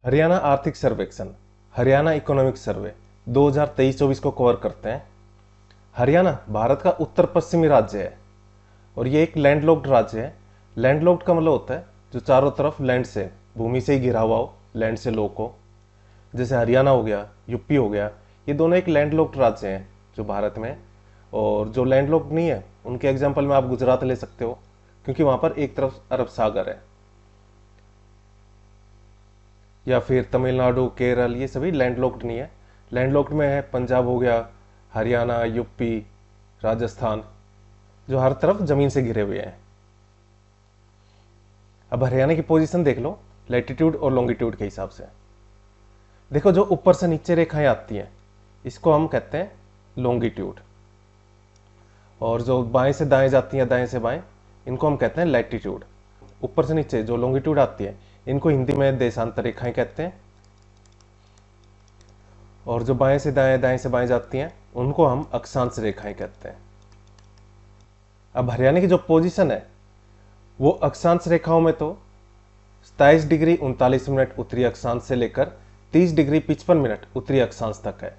हरियाणा आर्थिक सर्वेक्षण, Haryana economic survey 2023-24 को कवर करते हैं। हरियाणा भारत का उत्तर पश्चिमी राज्य है और ये एक लैंडलॉक्ड राज्य है। लैंडलॉक्ड का मतलब होता है जो चारों तरफ लैंड से, भूमि से ही घिरा हुआ हो, लैंड से लॉक हो। जैसे हरियाणा हो गया, यूपी हो गया, ये दोनों एक लैंडलॉक्ड राज्य हैं जो भारत में। और जो लैंडलॉक्ड नहीं है उनके एग्जाम्पल में आप गुजरात ले सकते हो, क्योंकि वहां पर एक तरफ अरब सागर है। या फिर तमिलनाडु, केरल, ये सभी लैंडलॉक्ड नहीं है। लैंडलॉक्ड में है पंजाब हो गया, हरियाणा, यूपी, राजस्थान, जो हर तरफ जमीन से घिरे हुए हैं। अब हरियाणा की पोजीशन देख लो लैटिट्यूड और लॉन्गिट्यूड के हिसाब से। देखो जो ऊपर से नीचे रेखाएं आती हैं इसको हम कहते हैं लॉन्गिट्यूड, और जो बाएं से दाएं जाती हैं, दाएं से बाएं, इनको हम कहते हैं लैटिट्यूड। ऊपर से नीचे जो लॉन्गिट्यूड आती है इनको हिंदी में देशांतर रेखाएं कहते हैं, और जो बाएं से दाएं, दाएं से बाएं जाती हैं उनको हम अक्षांश रेखाएं कहते हैं। अब हरियाणा की जो पोजीशन है वो अक्षांश रेखाओं में तो 27 डिग्री 39 मिनट उत्तरी अक्षांश से लेकर 30 डिग्री 55 मिनट उत्तरी अक्षांश तक है,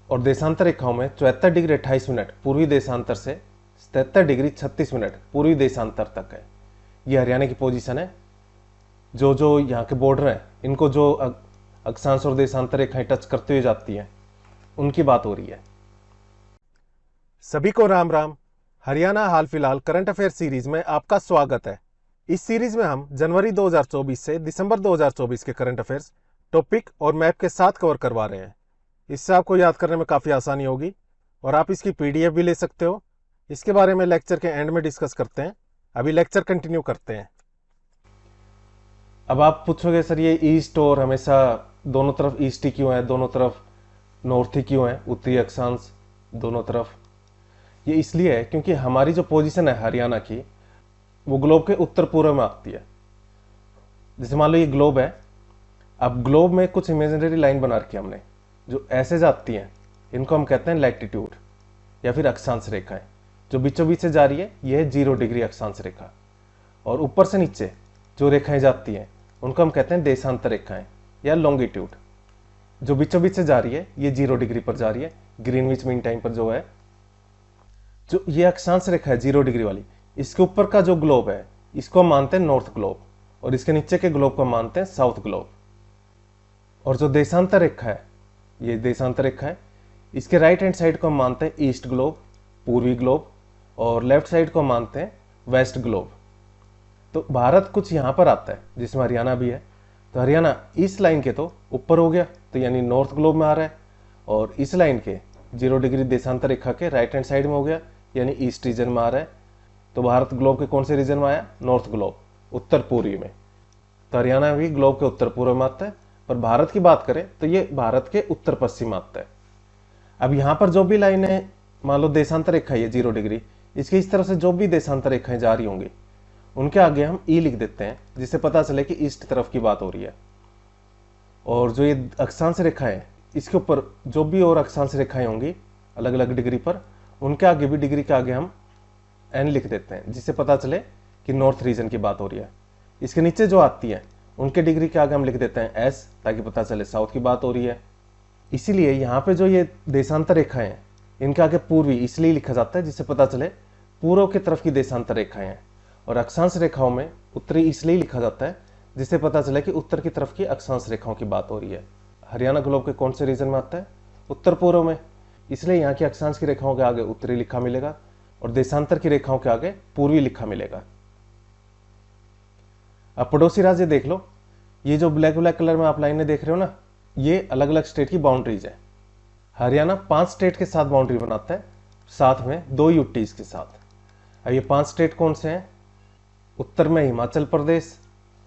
और देशांतर रेखाओं में 74 डिग्री 28 मिनट पूर्वी देशांतर से 77 डिग्री 36 मिनट पूर्वी देशांतर तक है। ये हरियाणा की पोजीशन है। जो जो यहाँ के बॉर्डर हैं इनको जो अक्षांश और देशांतर रेखाएं टच करते हुए जाती हैं उनकी बात हो रही है। सभी को राम राम। हरियाणा हाल फिलहाल करंट अफेयर सीरीज में आपका स्वागत है। इस सीरीज में हम जनवरी 2024 से दिसंबर 2024 के करंट अफेयर्स टॉपिक और मैप के साथ कवर करवा रहे हैं। इससे आपको याद करने में काफ़ी आसानी होगी और आप इसकी पीडीएफ भी ले सकते हो। इसके बारे में लेक्चर के एंड में डिस्कस करते हैं। अभी लेक्चर कंटिन्यू करते हैं। अब आप पूछोगे सर ये ईस्ट और हमेशा दोनों तरफ ईस्ट ही क्यों है, दोनों तरफ नॉर्थ ही क्यों है, उत्तरी अक्षांश दोनों तरफ? ये इसलिए है क्योंकि हमारी जो पोजीशन है हरियाणा की वो ग्लोब के उत्तर पूर्व में आती है। जैसे मान लो ये ग्लोब है, अब ग्लोब में कुछ इमेजिनरी लाइन बना रखी है हमने जो ऐसे जाती हैं, इनको हम कहते हैं लैटिट्यूड या फिर अक्षांश रेखाएं। जो बीचों बीच से जा रही है ये है 0 डिग्री अक्षांश रेखा, और ऊपर से नीचे जो रेखाएं जाती हैं उनको हम कहते हैं देशांतर रेखाएं या लॉन्गिट्यूड। जो बीचों बीच से जा रही है ये 0 डिग्री पर जा रही है, ग्रीनविच मीन टाइम पर जो है। जो ये अक्षांश रेखा है 0 डिग्री वाली, इसके ऊपर का जो ग्लोब है इसको हम मानते हैं नॉर्थ ग्लोब, और इसके नीचे के ग्लोब को हम मानते हैं साउथ ग्लोब। और जो देशांतर रेखा है, ये देशांतर रेखा है, इसके राइट हैंड साइड को हम मानते हैं ईस्ट ग्लोब, पूर्वी ग्लोब, और लेफ्ट साइड को मानते हैं वेस्ट ग्लोब। तो भारत कुछ यहां पर आता है जिसमें हरियाणा भी है। तो हरियाणा इस लाइन के तो ऊपर हो गया, तो यानी नॉर्थ ग्लोब में आ रहा है, और इस लाइन के 0 डिग्री देशांतर रेखा के राइट हैंड साइड में हो गया, यानी ईस्ट रीजन में आ रहा है। तो भारत ग्लोब के कौन से रीजन में आया? नॉर्थ ग्लोब, उत्तर पूर्वी में। तो हरियाणा भी ग्लोब के उत्तर पूर्व में आता है, पर भारत की बात करें तो ये भारत के उत्तर पश्चिम में आता है। अब यहां पर जो भी लाइन है, मान लो देशांतर रेखा है 0 डिग्री, इसके इस तरफ से जो भी देशांतर रेखाएं जा रही होंगी उनके आगे हम ई लिख देते हैं, जिससे पता चले कि ईस्ट तरफ की बात हो रही है। और जो ये अक्षांश रेखा है इसके ऊपर जो भी और अक्षांश रेखाएं होंगी अलग अलग डिग्री पर, उनके आगे भी डिग्री के आगे हम एन लिख देते हैं, जिससे पता चले कि नॉर्थ रीजन की बात हो रही है। इसके नीचे जो आती है उनके डिग्री के आगे हम लिख देते हैं एस, ताकि पता चले साउथ की बात हो रही है। इसीलिए यहाँ पे जो ये देशांतर रेखाएं हैं इनके आगे पूर्वी इसलिए लिखा जाता है जिससे पता चले पूर्व की तरफ की देशांतर रेखाएं हैं, और अक्षांश रेखाओं में उत्तरी इसलिए लिखा जाता है जिससे पता चले कि उत्तर की तरफ की अक्षांश रेखाओं की बात हो रही है। हरियाणा ग्लोब के कौन से रीजन में आता है? उत्तर पूर्व में, इसलिए यहाँ की अक्षांश की रेखाओं के आगे उत्तरी लिखा मिलेगा और देशांतर की रेखाओं के आगे पूर्वी लिखा मिलेगा। अब पड़ोसी राज्य देख लो, ये जो ब्लैक ब्लैक कलर में आप लाइनें देख रहे हो ना, ये अलग अलग स्टेट की बाउंड्रीज है। हरियाणा 5 स्टेट के साथ बाउंड्री बनाता है, साथ में 2 यूटीज के साथ। अब ये 5 स्टेट कौन से हैं? उत्तर में हिमाचल प्रदेश,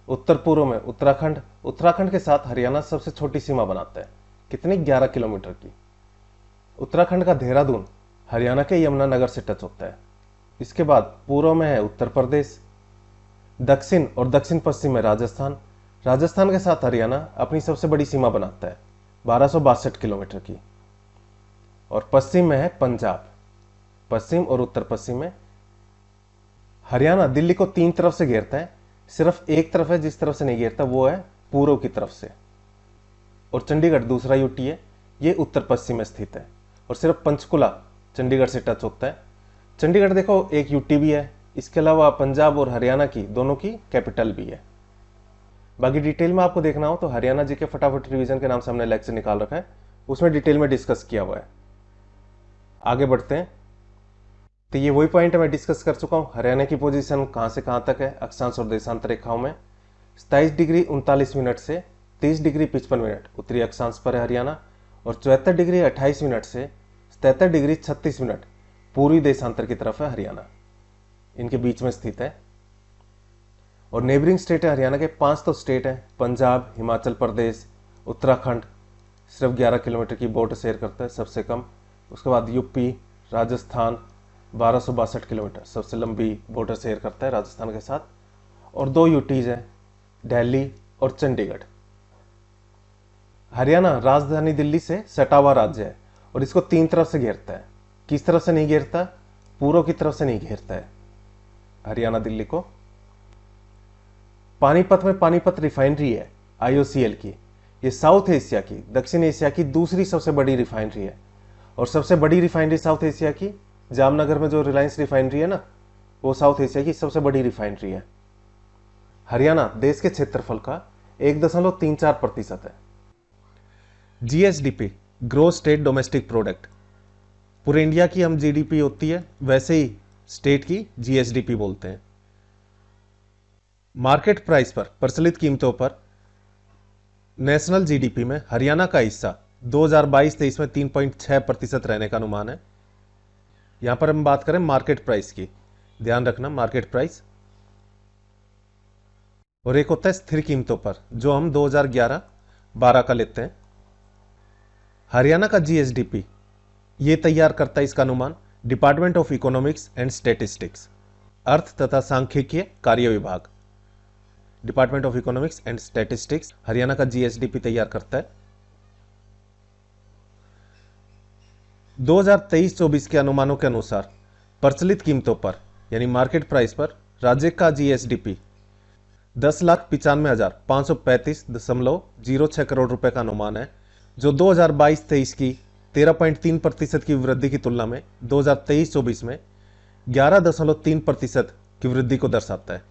उत्तर पूर्व में उत्तराखंड। उत्तराखंड के साथ हरियाणा सबसे छोटी सीमा बनाता है, कितनी? 11 किलोमीटर की। उत्तराखंड का देहरादून हरियाणा के यमुनानगर से टच होता है। इसके बाद पूर्व में है उत्तर प्रदेश, दक्षिण और दक्षिण पश्चिम में राजस्थान। राजस्थान के साथ हरियाणा अपनी सबसे बड़ी सीमा बनाता है 1262 किलोमीटर की, और पश्चिम में है पंजाब। पश्चिम और उत्तर पश्चिम में हरियाणा दिल्ली को 3 तरफ से घेरता है, सिर्फ एक तरफ है जिस तरफ से नहीं घेरता, वो है पूर्व की तरफ से। और चंडीगढ़ दूसरा यूटी है, ये उत्तर पश्चिम में स्थित है। और सिर्फ पंचकुला चंडीगढ़ से टच होता है। चंडीगढ़ देखो एक यूटी भी है, इसके अलावा पंजाब और हरियाणा की दोनों की कैपिटल भी है। बाकी डिटेल में आपको देखना हो तो हरियाणा जी के फटाफट रिवीजन के नाम से हमने लेक्चर निकाल रखा है, उसमें डिटेल में डिस्कस किया हुआ है। आगे बढ़ते हैं। तो ये वही पॉइंट मैं डिस्कस कर चुका हूँ। हरियाणा की पोजीशन कहाँ से कहाँ तक है अक्षांश और देशांतर रेखाओं में। 27 डिग्री 39 मिनट से 30 डिग्री 55 मिनट उत्तरी अक्षांश पर है हरियाणा, और 74 डिग्री 28 मिनट से 77 डिग्री 36 मिनट पूर्वी देशांतर की तरफ है हरियाणा, इनके बीच में स्थित है। और नेबरिंग स्टेट है हरियाणा के 5 तो स्टेट है, पंजाब, हिमाचल प्रदेश, उत्तराखंड सिर्फ 11 किलोमीटर की बॉर्डर शेयर करता है सबसे कम। उसके बाद यूपी, राजस्थान 1262 किलोमीटर सबसे लंबी बॉर्डर शेयर करता है राजस्थान के साथ। और 2 यूटीज हैं, दिल्ली और चंडीगढ़। हरियाणा राजधानी दिल्ली से सटा हुआ राज्य है और इसको 3 तरफ से घेरता है। किस तरफ से नहीं घेरता? पूर्व की तरफ से नहीं घेरता है हरियाणा दिल्ली को। पानीपत में पानीपत रिफाइनरी है IOCL की, ये साउथ एशिया की, दक्षिण एशिया की दूसरी सबसे बड़ी रिफाइनरी है। और सबसे बड़ी रिफाइनरी साउथ एशिया की जामनगर में जो रिलायंस रिफाइनरी है ना, वो साउथ एशिया की सबसे बड़ी रिफाइनरी है। हरियाणा देश के क्षेत्रफल का 1.34% है। GSDP gross state domestic product, पूरे इंडिया की हम GDP होती है, वैसे ही स्टेट की GSDP बोलते हैं। मार्केट प्राइस पर, प्रचलित कीमतों पर नेशनल GDP में हरियाणा का हिस्सा 2022-23 में 3.6% रहने का अनुमान है। यहां पर हम बात करें मार्केट प्राइस की, ध्यान रखना मार्केट प्राइस। और एक होता है स्थिर कीमतों पर, जो हम 2011-12 का लेते हैं। हरियाणा का GSDP ये तैयार करता है इसका अनुमान department of economics and statistics, अर्थ तथा सांख्यिकीय कार्य विभाग। Department of economics and statistics Haryana का GSDP तैयार करता है। 2023-24 के अनुमानों के अनुसार प्रचलित कीमतों पर यानी मार्केट प्राइस पर राज्य का GSDP 10,95,535.06 करोड़ रुपए का अनुमान है, जो 2022-23 की 13.3% की वृद्धि की तुलना में 2023-24 में 11.3% की वृद्धि को दर्शाता है।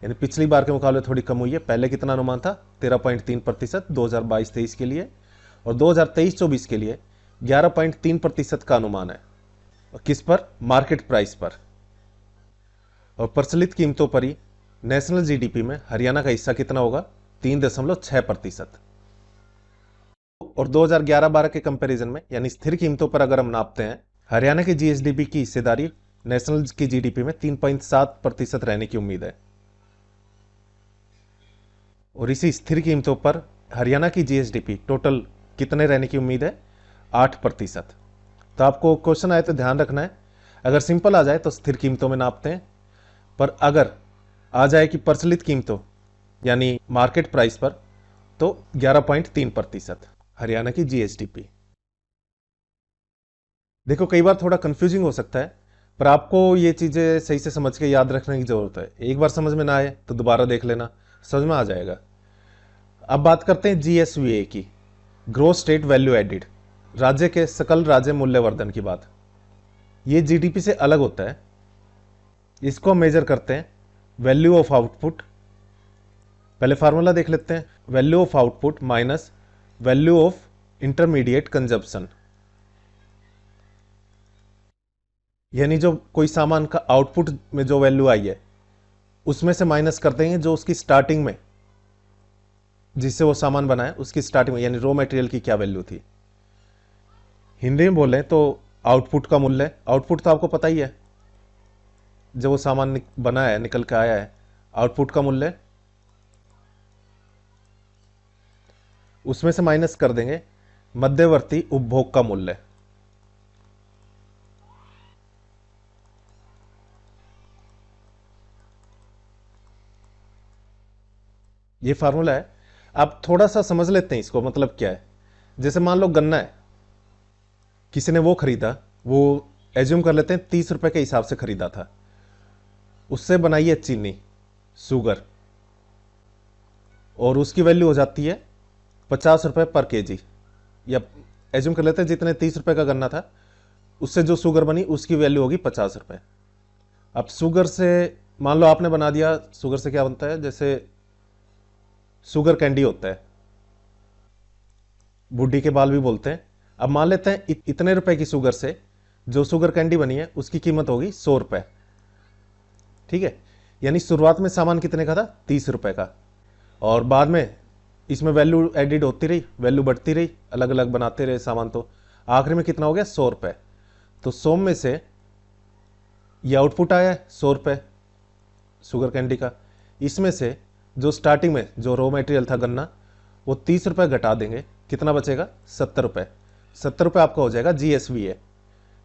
यानी पिछली बार के मुकाबले थोड़ी कम हुई है। पहले कितना अनुमान था? 13.3% 2022-23 के लिए, और 2023-24 के लिए 11.3% का अनुमान है। और किस पर? मार्केट प्राइस पर। और प्रचलित कीमतों पर ही नेशनल GDP में हरियाणा का हिस्सा कितना होगा? 3.6%। और 2011-12 के कंपैरिजन में यानी स्थिर कीमतों पर अगर हम नापते हैं, हरियाणा की GSDP की हिस्सेदारी नेशनल की GDP में 3.7% रहने की उम्मीद है। और इसी स्थिर कीमतों पर हरियाणा की GSDP टोटल कितने रहने की उम्मीद है? 8%। तो आपको क्वेश्चन आए तो ध्यान रखना है, अगर सिंपल आ जाए तो स्थिर कीमतों में नापते हैं, पर अगर आ जाए कि प्रचलित कीमतों यानी मार्केट प्राइस पर, तो 11.3% हरियाणा की GSDP। देखो कई बार थोड़ा कंफ्यूजिंग हो सकता है, पर आपको ये चीजें सही से समझ के याद रखने की जरूरत है। एक बार समझ में ना आए तो दोबारा देख लेना, समझ में आ जाएगा। अब बात करते हैं GSVA की, ग्रोस स्टेट वैल्यू एडिड, राज्य के सकल राज्य मूल्यवर्धन की बात। ये GDP से अलग होता है। इसको मेजर करते हैं वैल्यू ऑफ आउटपुट। पहले फार्मूला देख लेते हैं, value of output minus value of intermediate consumption. यानी जो कोई सामान का आउटपुट में जो वैल्यू आई है, उसमें से माइनस कर देंगे जो उसकी स्टार्टिंग में, जिससे वो सामान बना है उसकी स्टार्टिंग में, यानी रॉ मटेरियल की क्या वैल्यू थी। हिंदी में बोलें तो आउटपुट का मूल्य, आउटपुट तो आपको पता ही है, जब वो सामान बना है, निकल के आया है, आउटपुट का मूल्य, उसमें से माइनस कर देंगे मध्यवर्ती उपभोग का मूल्य। ये फार्मूला है। आप थोड़ा सा समझ लेते हैं इसको, मतलब क्या है। जैसे मान लो गन्ना है, किसी ने वो खरीदा, वो एज्यूम कर लेते हैं 30 रुपए के हिसाब से खरीदा था, उससे बनाई है चीनी, शुगर, और उसकी वैल्यू हो जाती है 50 रुपये पर केजी, या एज्यूम कर लेते हैं जितने 30 रुपये का गन्ना था उससे जो शुगर बनी उसकी वैल्यू होगी 50 रुपये। अब शुगर से मान लो आपने बना दिया, शुगर से क्या बनता है, जैसे शुगर कैंडी होता है, बुढ़ी के बाल भी बोलते हैं। अब मान लेते हैं इतने रुपए की शुगर से जो शुगर कैंडी बनी है उसकी कीमत होगी 100 रुपये। ठीक है, यानी शुरुआत में सामान कितने का था, 30 रुपये का, और बाद में इसमें वैल्यू एडिड होती रही, वैल्यू बढ़ती रही, अलग अलग बनाते रहे सामान, तो आखिर में कितना हो गया, 100 रुपये। तो 100 में से ये आउटपुट आया है 100 रुपये शुगर कैंडी का। इसमें से जो स्टार्टिंग में जो रॉ मटेरियल था गन्ना, वो 30 रुपये घटा देंगे, कितना बचेगा, 70 रुपये। 70 रुपये आपका हो जाएगा GSVA,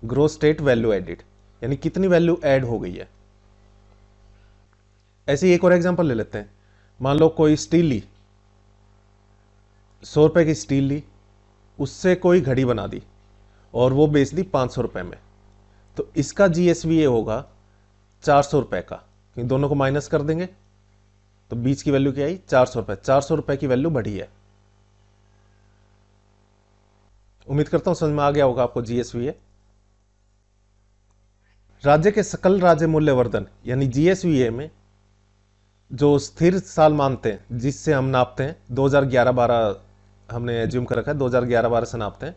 gross state value added, यानी कितनी वैल्यू ऐड हो गई है। ऐसे ही एक और एग्जांपल ले लेते हैं। मान लो कोई स्टील ली, 100 रुपये की स्टील ली, उससे कोई घड़ी बना दी और वो बेच दी 500 रुपये में, तो इसका GSVA होगा 400 रुपये का, क्योंकि दोनों को माइनस कर देंगे तो बीच की वैल्यू क्या आई, 400 रुपये। 400 रुपये की वैल्यू बढ़ी है। उम्मीद करता हूं समझ में आ गया होगा आपको GSVA। राज्य के सकल राज्य मूल्यवर्धन यानी GSVA में जो स्थिर साल मानते हैं जिससे हम नापते हैं, 2011-12 हमने एज्यूम कर रखा है, 2011-12 से नापते हैं,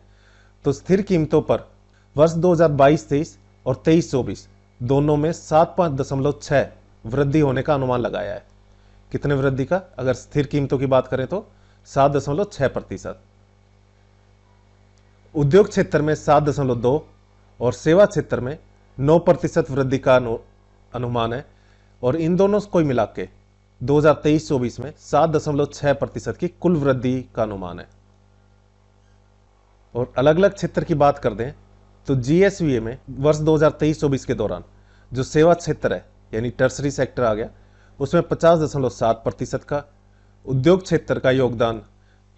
तो स्थिर कीमतों पर वर्ष 2022-23 और 23-24 दोनों में 7.6 वृद्धि होने का अनुमान लगाया है। कितने वृद्धि का, अगर स्थिर कीमतों की बात करें तो 7.6%। उद्योग क्षेत्र में 7.2 और सेवा क्षेत्र में 9% वृद्धि का अनुमान है, और इन दोनों को मिला के 2023-24 में 7.6% की कुल वृद्धि का अनुमान है। और अलग अलग क्षेत्र की बात कर दें तो GSVA में वर्ष 2023-24 के दौरान जो सेवा क्षेत्र है यानी टर्सरी सेक्टर आ गया, उसमें 50.7% का, उद्योग क्षेत्र का योगदान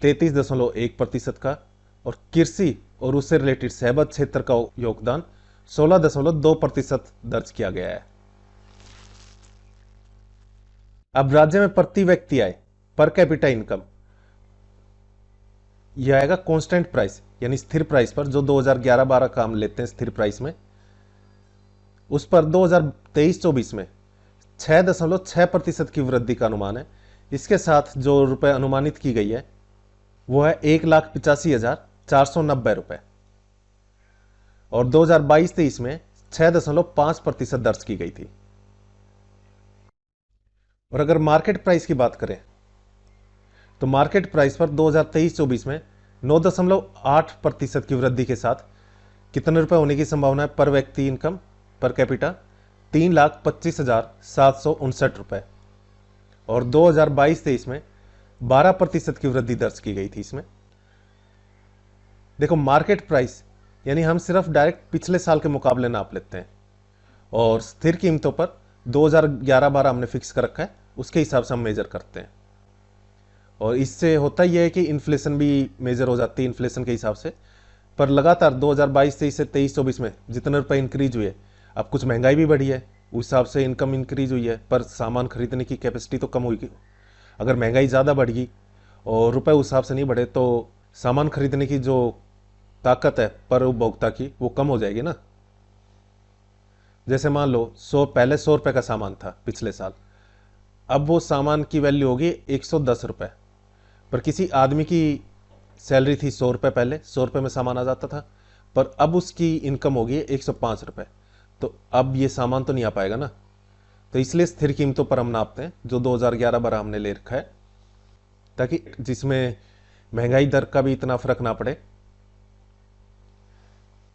33.1% का, और कृषि और उससे रिलेटेड सेवा क्षेत्र का योगदान 16.2% दर्ज किया गया है। अब राज्य में प्रति व्यक्ति आय, पर कैपिटा इनकम, यह आएगा कांस्टेंट प्राइस यानी स्थिर प्राइस पर, जो 2011-12 का हम लेते हैं स्थिर प्राइस में, उस पर 2023-24 में 6.6% की वृद्धि का अनुमान है। इसके साथ जो रुपए अनुमानित की गई है वो है 1,85,490 रुपए, और 2022-23 में 6.5% दर्ज की गई थी। और अगर मार्केट प्राइस की बात करें तो मार्केट प्राइस पर 2023-24 में 9.8% की वृद्धि के साथ कितने रुपए होने की संभावना है पर व्यक्ति इनकम, पर कैपिटा, 3,25,759 रुपए, और 2022-23 में 12% की वृद्धि दर्ज की गई थी। इसमें देखो मार्केट प्राइस यानी हम सिर्फ डायरेक्ट पिछले साल के मुकाबले नाप लेते हैं, और स्थिर कीमतों पर 2011-12 हमने फिक्स कर रखा है, उसके हिसाब से हम मेजर करते हैं। और इससे होता यह है कि इन्फ्लेशन भी मेजर हो जाती है इन्फ्लेशन के हिसाब से। पर लगातार 2022-23 से 23-24 में जितने रुपए इंक्रीज हुए, अब कुछ महंगाई भी बढ़ी है, उस हिसाब से इनकम इंक्रीज हुई है, पर सामान खरीदने की कैपेसिटी तो कम हुई। अगर महंगाई ज़्यादा बढ़ गई और रुपए उस हिसाब से नहीं बढ़े तो सामान खरीदने की जो ताकत है पर उपभोक्ता की वो कम हो जाएगी ना। जैसे मान लो पहले 100 रुपये का सामान था पिछले साल, अब वो सामान की वैल्यू होगी 110 रुपये, पर किसी आदमी की सैलरी थी 100 रुपये, पहले 100 रुपये में सामान आ जाता था, पर अब उसकी इनकम होगी 105 रुपये, तो अब ये सामान तो नहीं आ पाएगा ना। तो इसलिए स्थिर कीमतों पर हम नापते हैं, जो 2011-12 हमने ले रखा है, ताकि जिसमें महंगाई दर का भी इतना फर्क ना पड़े।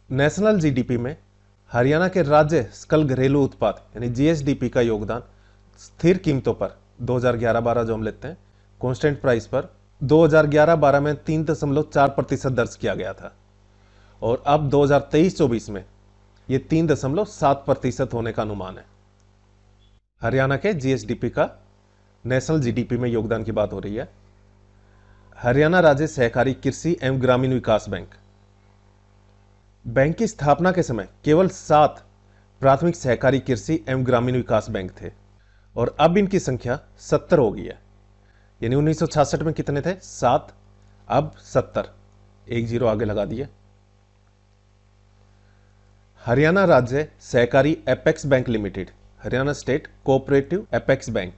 नेशनल जीडीपी में हरियाणा के राज्य सकल घरेलू उत्पाद यानी GSDP का योगदान स्थिर कीमतों पर 2011-12 जो हम लेते हैं कांस्टेंट प्राइस पर 2011-12 में 3.4% दर्ज किया गया था, और अब 2023-24 में ये 3.7% होने का अनुमान है। हरियाणा के GSDP का नेशनल जीडीपी में योगदान की बात हो रही है। हरियाणा राज्य सहकारी कृषि एवं ग्रामीण विकास बैंक की स्थापना के समय केवल 7 प्राथमिक सहकारी कृषि एवं ग्रामीण विकास बैंक थे, और अब इनकी संख्या 70 हो गई है। यानी 1966 में कितने थे, 7, अब 70, एक जीरो आगे लगा दिए। हरियाणा राज्य सहकारी apex bank limited, Haryana state cooperative apex bank.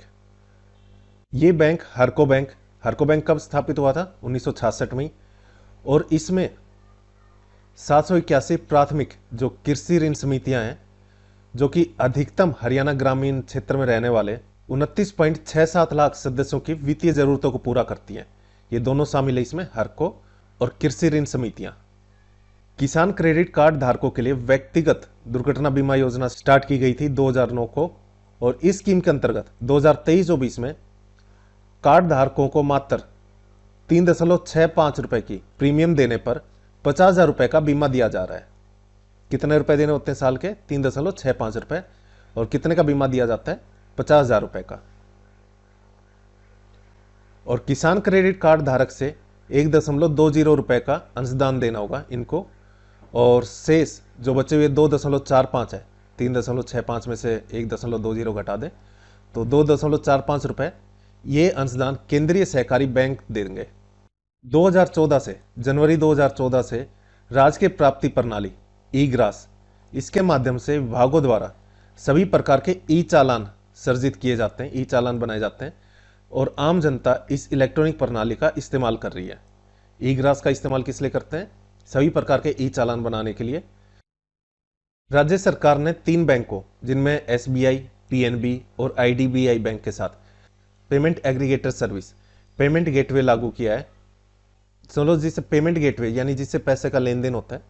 ये बैंक हरको बैंक कब स्थापित हुआ था? 1966 में। और इसमें 781 प्राथमिक जो कृषि ऋण समितियां हैं, जो कि अधिकतम हरियाणा ग्रामीण क्षेत्र में रहने वाले 29.67 लाख सदस्यों की वित्तीय जरूरतों को पूरा करती हैं। ये दोनों शामिल है इसमें, हरको और कृषि ऋण समितियां। किसान क्रेडिट कार्ड धारकों के लिए व्यक्तिगत दुर्घटना बीमा योजना स्टार्ट की गई थी 2009 को, और इस स्कीम के अंतर्गत 2023-24 में कार्ड धारकों को मात्र 3.65 रुपए की प्रीमियम देने पर 50,000 रुपए का बीमा दिया जा रहा है। कितने रुपए देने होते हैं साल के? 3.65 रुपए। और कितने का बीमा दिया जाता है? 50,000 रुपए का। और किसान क्रेडिट कार्ड धारक से 1.20 रुपए का अंशदान देना होगा इनको, और शेष जो बचे हुए 2.45 है, 3.65 में से 1.20 घटा दें तो 2.45 रुपए, ये अंशदान केंद्रीय सहकारी बैंक देंगे। 2014 से, जनवरी 2014 से राज्य के प्राप्ति प्रणाली ई ग्रास, इसके माध्यम से विभागों द्वारा सभी प्रकार के ई चालान सर्जित किए जाते हैं, ई चालान बनाए जाते हैं, और आम जनता इस इलेक्ट्रॉनिक प्रणाली का इस्तेमाल कर रही है। ई ग्रास का इस्तेमाल किस लिए करते हैं? सभी प्रकार के ई चालान बनाने के लिए। राज्य सरकार ने 3 बैंकों, जिनमें एसबीआई, पीएनबी और आईडीबीआई बैंक के साथ payment aggregator service, payment gateway लागू किया है। चलो, जिससे पेमेंट गेटवे यानी जिससे पैसे का लेन देन होता है,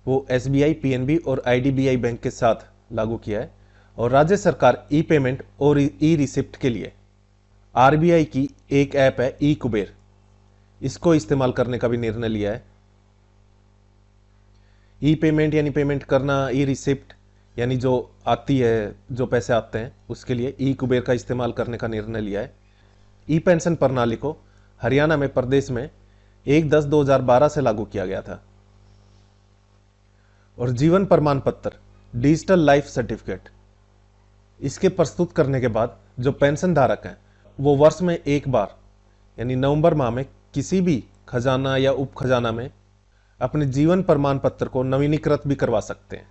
वो एसबीआई, पीएनबी और आईडीबीआई बैंक के साथ लागू किया है। और राज्य सरकार ई पेमेंट और ई रिसिप्ट के लिए आरबीआई की एक ऐप है ई कुबेर, इसको इस्तेमाल करने का भी निर्णय लिया है। ई पेमेंट यानी पेमेंट करना, ई रिसिप्ट यानी जो आती है, जो पैसे आते हैं उसके लिए ई कुबेर का इस्तेमाल करने का निर्णय लिया है। ई पेंशन प्रणाली को हरियाणा में प्रदेश में 1/10/2012 से लागू किया गया था। और जीवन प्रमाण पत्र, डिजिटल लाइफ सर्टिफिकेट, इसके प्रस्तुत करने के बाद जो पेंशन धारक हैं वो वर्ष में एक बार यानी नवंबर माह में किसी भी खजाना या उप खजाना में अपने जीवन प्रमाण पत्र को नवीनीकृत भी करवा सकते हैं।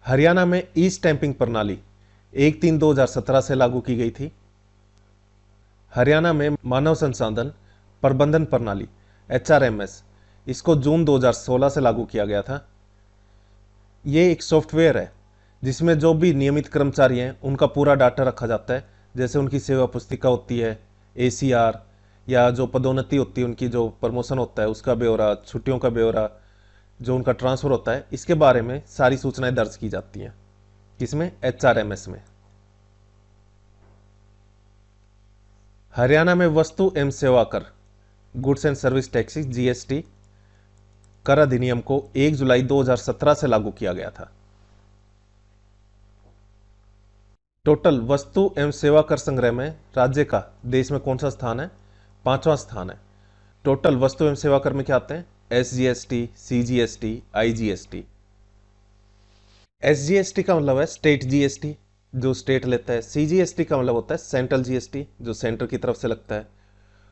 हरियाणा में ई स्टैंपिंग प्रणाली 1/3/2017 से लागू की गई थी। हरियाणा में मानव संसाधन प्रबंधन प्रणाली एचआरएमएस, इसको जून 2016 से लागू किया गया था। ये एक सॉफ्टवेयर है जिसमें जो भी नियमित कर्मचारी हैं उनका पूरा डाटा रखा जाता है, जैसे उनकी सेवा पुस्तिका होती है, एसीआर, या जो पदोन्नति होती है, उनकी जो प्रमोशन होता है उसका ब्यौरा, छुट्टियों का ब्यौरा, जो उनका ट्रांसफर होता है, इसके बारे में सारी सूचनाएं दर्ज की जाती हैं। किसमें? एचआरएमएस में। हरियाणा में वस्तु एवं सेवा कर, goods and service taxes, GST कर अधिनियम को 1 जुलाई 2017 से लागू किया गया था। टोटल वस्तु एवं सेवा कर संग्रह में राज्य का देश में कौन सा स्थान है? 5वां स्थान है। टोटल वस्तु एवं सेवा कर में क्या आते हैं? SGST, CGST, IGST. एसजीएसटी का मतलब है स्टेट जीएसटी, जो स्टेट लेता है। सीजीएसटी का मतलब होता है सेंट्रल जीएसटी, जो सेंटर की तरफ से लगता है।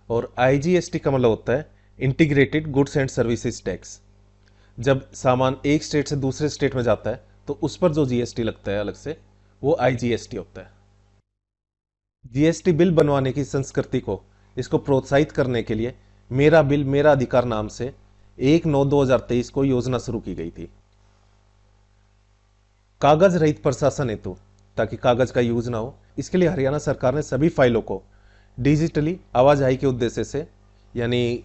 और आईजीएसटी का मतलब होता है integrated goods and services tax. जब सामान एक स्टेट से दूसरे स्टेट में जाता है तो उस पर जो जीएसटी लगता है अलग से, वो आईजीएसटी होता है। जीएसटी बिल बनवाने की संस्कृति को, इसको प्रोत्साहित करने के लिए मेरा बिल मेरा अधिकार नाम से 1/9/2023 को योजना शुरू की गई थी। कागज रहित प्रशासन हेतु, ताकि कागज का यूज ना हो, इसके लिए हरियाणा सरकार ने सभी फाइलों को डिजिटली आवाजाही के उद्देश्य से, यानी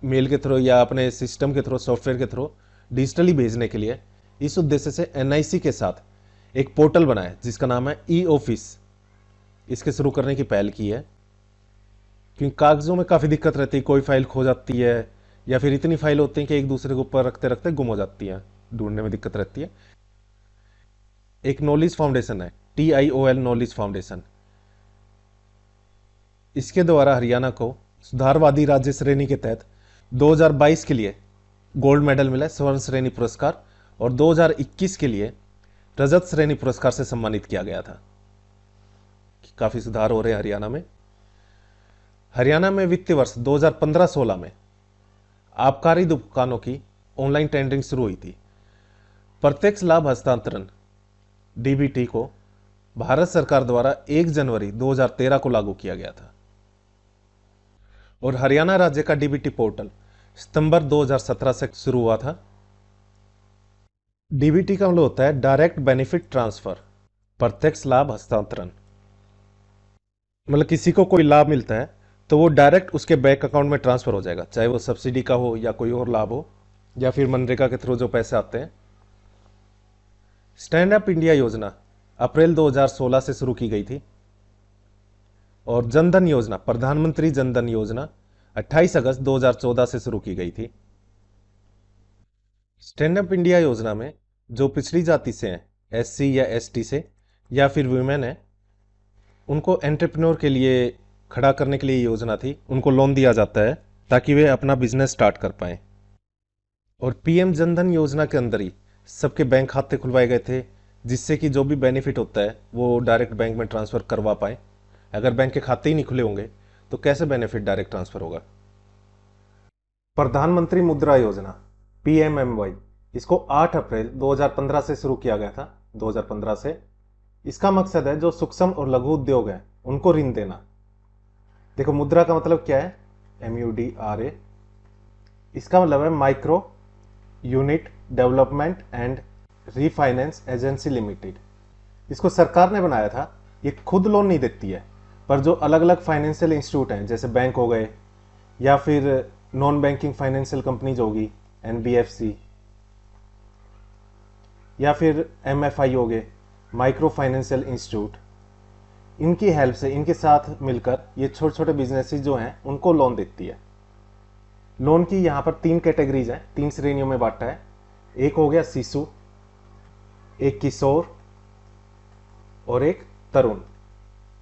मेल के थ्रू या अपने सिस्टम के थ्रू, सॉफ्टवेयर के थ्रू डिजिटली भेजने के लिए, इस उद्देश्य से एनआईसी के साथ एक पोर्टल बनाया जिसका नाम है ई ऑफिस। इसके शुरू करने की पहल की है, क्योंकि कागजों में काफ़ी दिक्कत रहती है, कोई फाइल खो जाती है या फिर इतनी फाइल होती है कि एक दूसरे के ऊपर रखते रखते गुम हो जाती है, ढूंढने में दिक्कत रहती है। एक नॉलेज फाउंडेशन है, TIOL नॉलेज फाउंडेशन, इसके द्वारा हरियाणा को सुधारवादी राज्य श्रेणी के तहत 2022 के लिए गोल्ड मेडल मिला, स्वर्ण श्रेणी पुरस्कार, और 2021 के लिए रजत श्रेणी पुरस्कार से सम्मानित किया गया था। काफी सुधार हो रहे हैं हरियाणा में। हरियाणा में वित्तीय वर्ष 2015-16 में आबकारी दुकानों की ऑनलाइन टेंडरिंग शुरू हुई थी। प्रत्यक्ष लाभ हस्तांतरण डीबीटी को भारत सरकार द्वारा 1 जनवरी 2013 को लागू किया गया था और हरियाणा राज्य का डीबीटी पोर्टल सितंबर 2017 से शुरू हुआ था। डीबीटी का मतलब होता है डायरेक्ट बेनिफिट ट्रांसफर, प्रत्यक्ष लाभ हस्तांतरण। मतलब किसी को कोई लाभ मिलता है तो वो डायरेक्ट उसके बैंक अकाउंट में ट्रांसफर हो जाएगा, चाहे वो सब्सिडी का हो या कोई और लाभ हो या फिर मनरेगा के थ्रू जो पैसे आते हैं। स्टैंड अप इंडिया योजना अप्रैल 2016 से शुरू की गई थी और जनधन योजना, प्रधानमंत्री जनधन योजना 28 अगस्त 2014 से शुरू की गई थी। स्टैंड अप इंडिया योजना में जो पिछड़ी जाति से हैं, एससी या एसटी से या फिर वुमेन है, उनको एंटरप्रेन्योर के लिए खड़ा करने के लिए योजना थी। उनको लोन दिया जाता है ताकि वे अपना बिजनेस स्टार्ट कर पाए। और पीएम जनधन योजना के अंदर ही सबके बैंक खाते खुलवाए गए थे, जिससे कि जो भी बेनिफिट होता है वो डायरेक्ट बैंक में ट्रांसफर करवा पाए। अगर बैंक के खाते ही नहीं खुले होंगे तो कैसे बेनिफिट डायरेक्ट ट्रांसफर होगा। प्रधानमंत्री मुद्रा योजना पीएमएमवाई, इसको 8 अप्रैल 2015 से शुरू किया गया था, 2015 से। इसका मकसद है जो सूक्ष्म और लघु उद्योग है उनको ऋण देना। देखो मुद्रा का मतलब क्या है, MUDRA। इसका मतलब है micro unit development and refinance agency limited. इसको सरकार ने बनाया था। ये खुद लोन नहीं देती है, पर जो अलग अलग फाइनेंशियल इंस्टीट्यूट हैं जैसे बैंक हो गए या फिर नॉन बैंकिंग फाइनेंशियल कंपनीज होगी NBFC, या फिर MFI हो गए, माइक्रो फाइनेंशियल इंस्टीट्यूट, इनकी हेल्प से, इनके साथ मिलकर ये छोटे छोटे बिजनेसेस जो हैं उनको लोन देती है। लोन की यहाँ पर 3 कैटेगरीज हैं, 3 श्रेणियों में बांटा है। एक हो गया शिशु, एक किशोर और एक तरुण।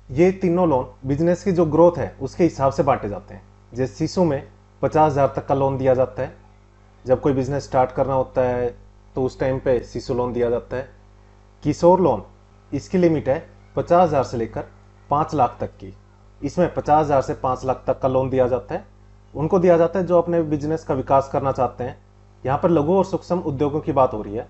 ये तीनों लोन बिजनेस की जो ग्रोथ है उसके हिसाब से बांटे जाते हैं। जैसे शिशु में 50,000 तक का लोन दिया जाता है। जब कोई बिजनेस स्टार्ट करना होता है तो उस टाइम पे शिशु लोन दिया जाता है। किशोर लोन, इसकी लिमिट है 50,000 से लेकर 5 लाख तक की। इसमें 50,000 से 5 लाख तक का लोन दिया जाता है। उनको दिया जाता है जो अपने बिजनेस का विकास करना चाहते हैं। यहाँ पर लघु और सूक्ष्म उद्योगों की बात हो रही है।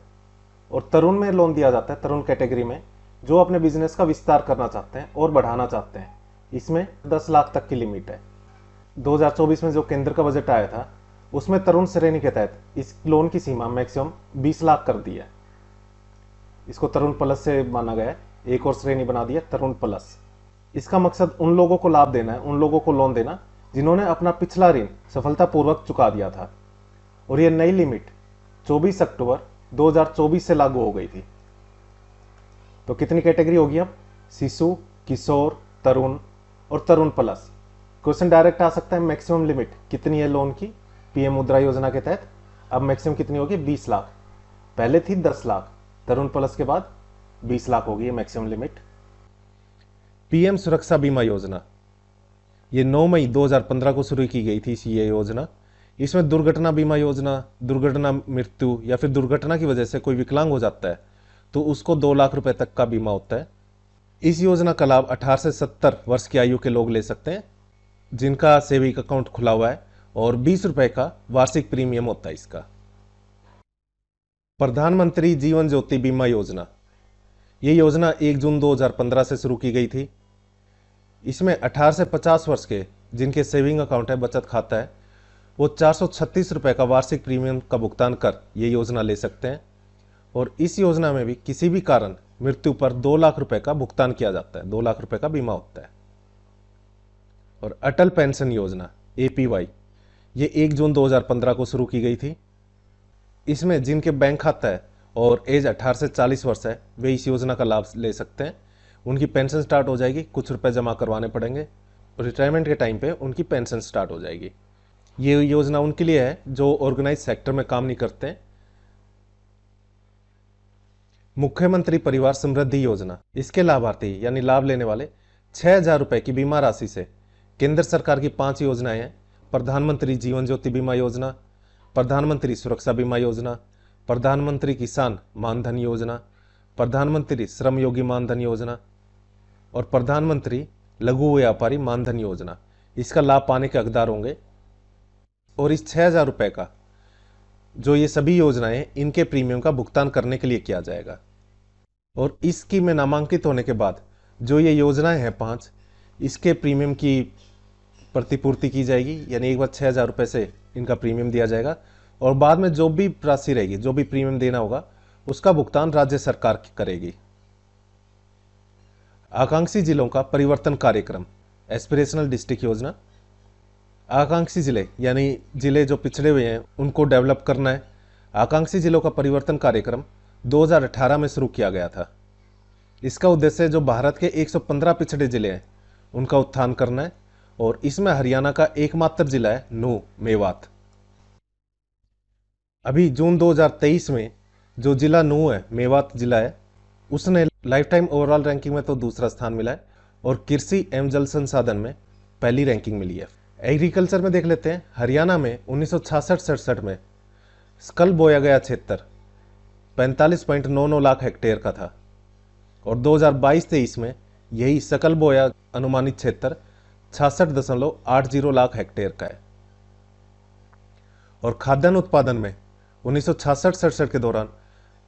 और तरुण में लोन दिया जाता है, तरुण कैटेगरी में, जो अपने बिजनेस का विस्तार करना चाहते हैं और बढ़ाना चाहते हैं। इसमें 10 लाख तक की लिमिट है। 2024 में जो केंद्र का बजट आया था उसमें तरुण श्रेणी के तहत इस लोन की सीमा मैक्सिमम 20 लाख कर दी है। इसको तरुण प्लस से माना गया है, एक और श्रेणी बना दी है तरुण प्लस। इसका मकसद उन लोगों को लाभ देना है, उन लोगों को लोन देना जिन्होंने अपना पिछला ऋण सफलतापूर्वक चुका दिया था। और यह नई लिमिट 24 अक्टूबर 2024 से लागू हो गई थी। तो कितनी कैटेगरी होगी अब? शिशु, किशोर, तरुण और तरुण प्लस। क्वेश्चन डायरेक्ट आ सकता है मैक्सिमम लिमिट कितनी है लोन की पीएम मुद्रा योजना के तहत? अब मैक्सिमम कितनी होगी? 20 लाख। पहले थी 10 लाख, तरुण प्लस के बाद 20 लाख होगी मैक्सिमम लिमिट। पीएम सुरक्षा बीमा योजना, ये 9 मई 2015 को शुरू की गई थी ये योजना। इसमें दुर्घटना बीमा योजना, दुर्घटना मृत्यु या फिर दुर्घटना की वजह से कोई विकलांग हो जाता है तो उसको 2 लाख रुपए तक का बीमा होता है। इस योजना का लाभ 18 से 70 वर्ष की आयु के लोग ले सकते हैं जिनका सेविंग अकाउंट खुला हुआ है, और 20 रुपए का वार्षिक प्रीमियम होता है इसका। प्रधानमंत्री जीवन ज्योति बीमा योजना, ये योजना 1 जून 2015 से शुरू की गई थी। इसमें 18 से 50 वर्ष के जिनके सेविंग अकाउंट है, बचत खाता है, वो 436 रुपए का वार्षिक प्रीमियम का भुगतान कर ये योजना ले सकते हैं। और इस योजना में भी किसी भी कारण मृत्यु पर 2 लाख रुपए का भुगतान किया जाता है, 2 लाख रुपए का बीमा होता है। और अटल पेंशन योजना APY, ये 1 जून 2015 को शुरू की गई थी। इसमें जिनके बैंक खाता है और एज 18 से 40 वर्ष है वे इस योजना का लाभ ले सकते हैं। उनकी पेंशन स्टार्ट हो जाएगी, कुछ रुपए जमा करवाने पड़ेंगे और रिटायरमेंट के टाइम पे उनकी पेंशन स्टार्ट हो जाएगी। ये योजना उनके लिए है जो ऑर्गेनाइज सेक्टर में काम नहीं करते। मुख्यमंत्री परिवार समृद्धि योजना, इसके लाभार्थी यानी लाभ लेने वाले 6,000 रुपए की बीमा राशि से केंद्र सरकार की 5 योजनाएं हैं। प्रधानमंत्री जीवन ज्योति बीमा योजना, प्रधानमंत्री सुरक्षा बीमा योजना, प्रधानमंत्री किसान मानधन योजना, प्रधानमंत्री श्रम योगी मानधन योजना और प्रधानमंत्री लघु व्यापारी मानधन योजना। इसका लाभ पाने के हकदार होंगे। और इस 6,000 रुपये का जो ये सभी योजनाएं इनके प्रीमियम का भुगतान करने के लिए किया जाएगा। और इस स्कीम में नामांकित होने के बाद जो ये योजनाएं हैं 5, इसके प्रीमियम की प्रतिपूर्ति की जाएगी, यानी एक बार 6,000 रुपये से इनका प्रीमियम दिया जाएगा और बाद में जो भी राशि रहेगी, जो भी प्रीमियम देना होगा, उसका भुगतान राज्य सरकार करेगी। आकांक्षी जिलों का परिवर्तन कार्यक्रम, एस्पिरेशनल डिस्ट्रिक्ट योजना। आकांक्षी जिले यानी जिले जो पिछड़े हुए हैं उनको डेवलप करना है। आकांक्षी जिलों का परिवर्तन कार्यक्रम 2018 में शुरू किया गया था। इसका उद्देश्य जो भारत के 115 पिछड़े जिले हैं उनका उत्थान करना है और इसमें हरियाणा का एकमात्र जिला है नूह, मेवात। अभी जून 2023 में जो जिला नूह है, मेवात जिला है, उसने लाइफ टाइम ओवरऑल रैंकिंग में तो दूसरा स्थान मिला है और कृषि एवं जल संसाधन में पहली रैंकिंग मिली है। एग्रीकल्चर में देख लेते हैं। हरियाणा में 1966-67 में सकल बोया गया क्षेत्र 45.99 लाख हेक्टेयर का था और 2022-23 में यही सकल बोया अनुमानित क्षेत्र 66.80 लाख हेक्टेयर का है। और खाद्यान्न उत्पादन में 1966-67 के दौरान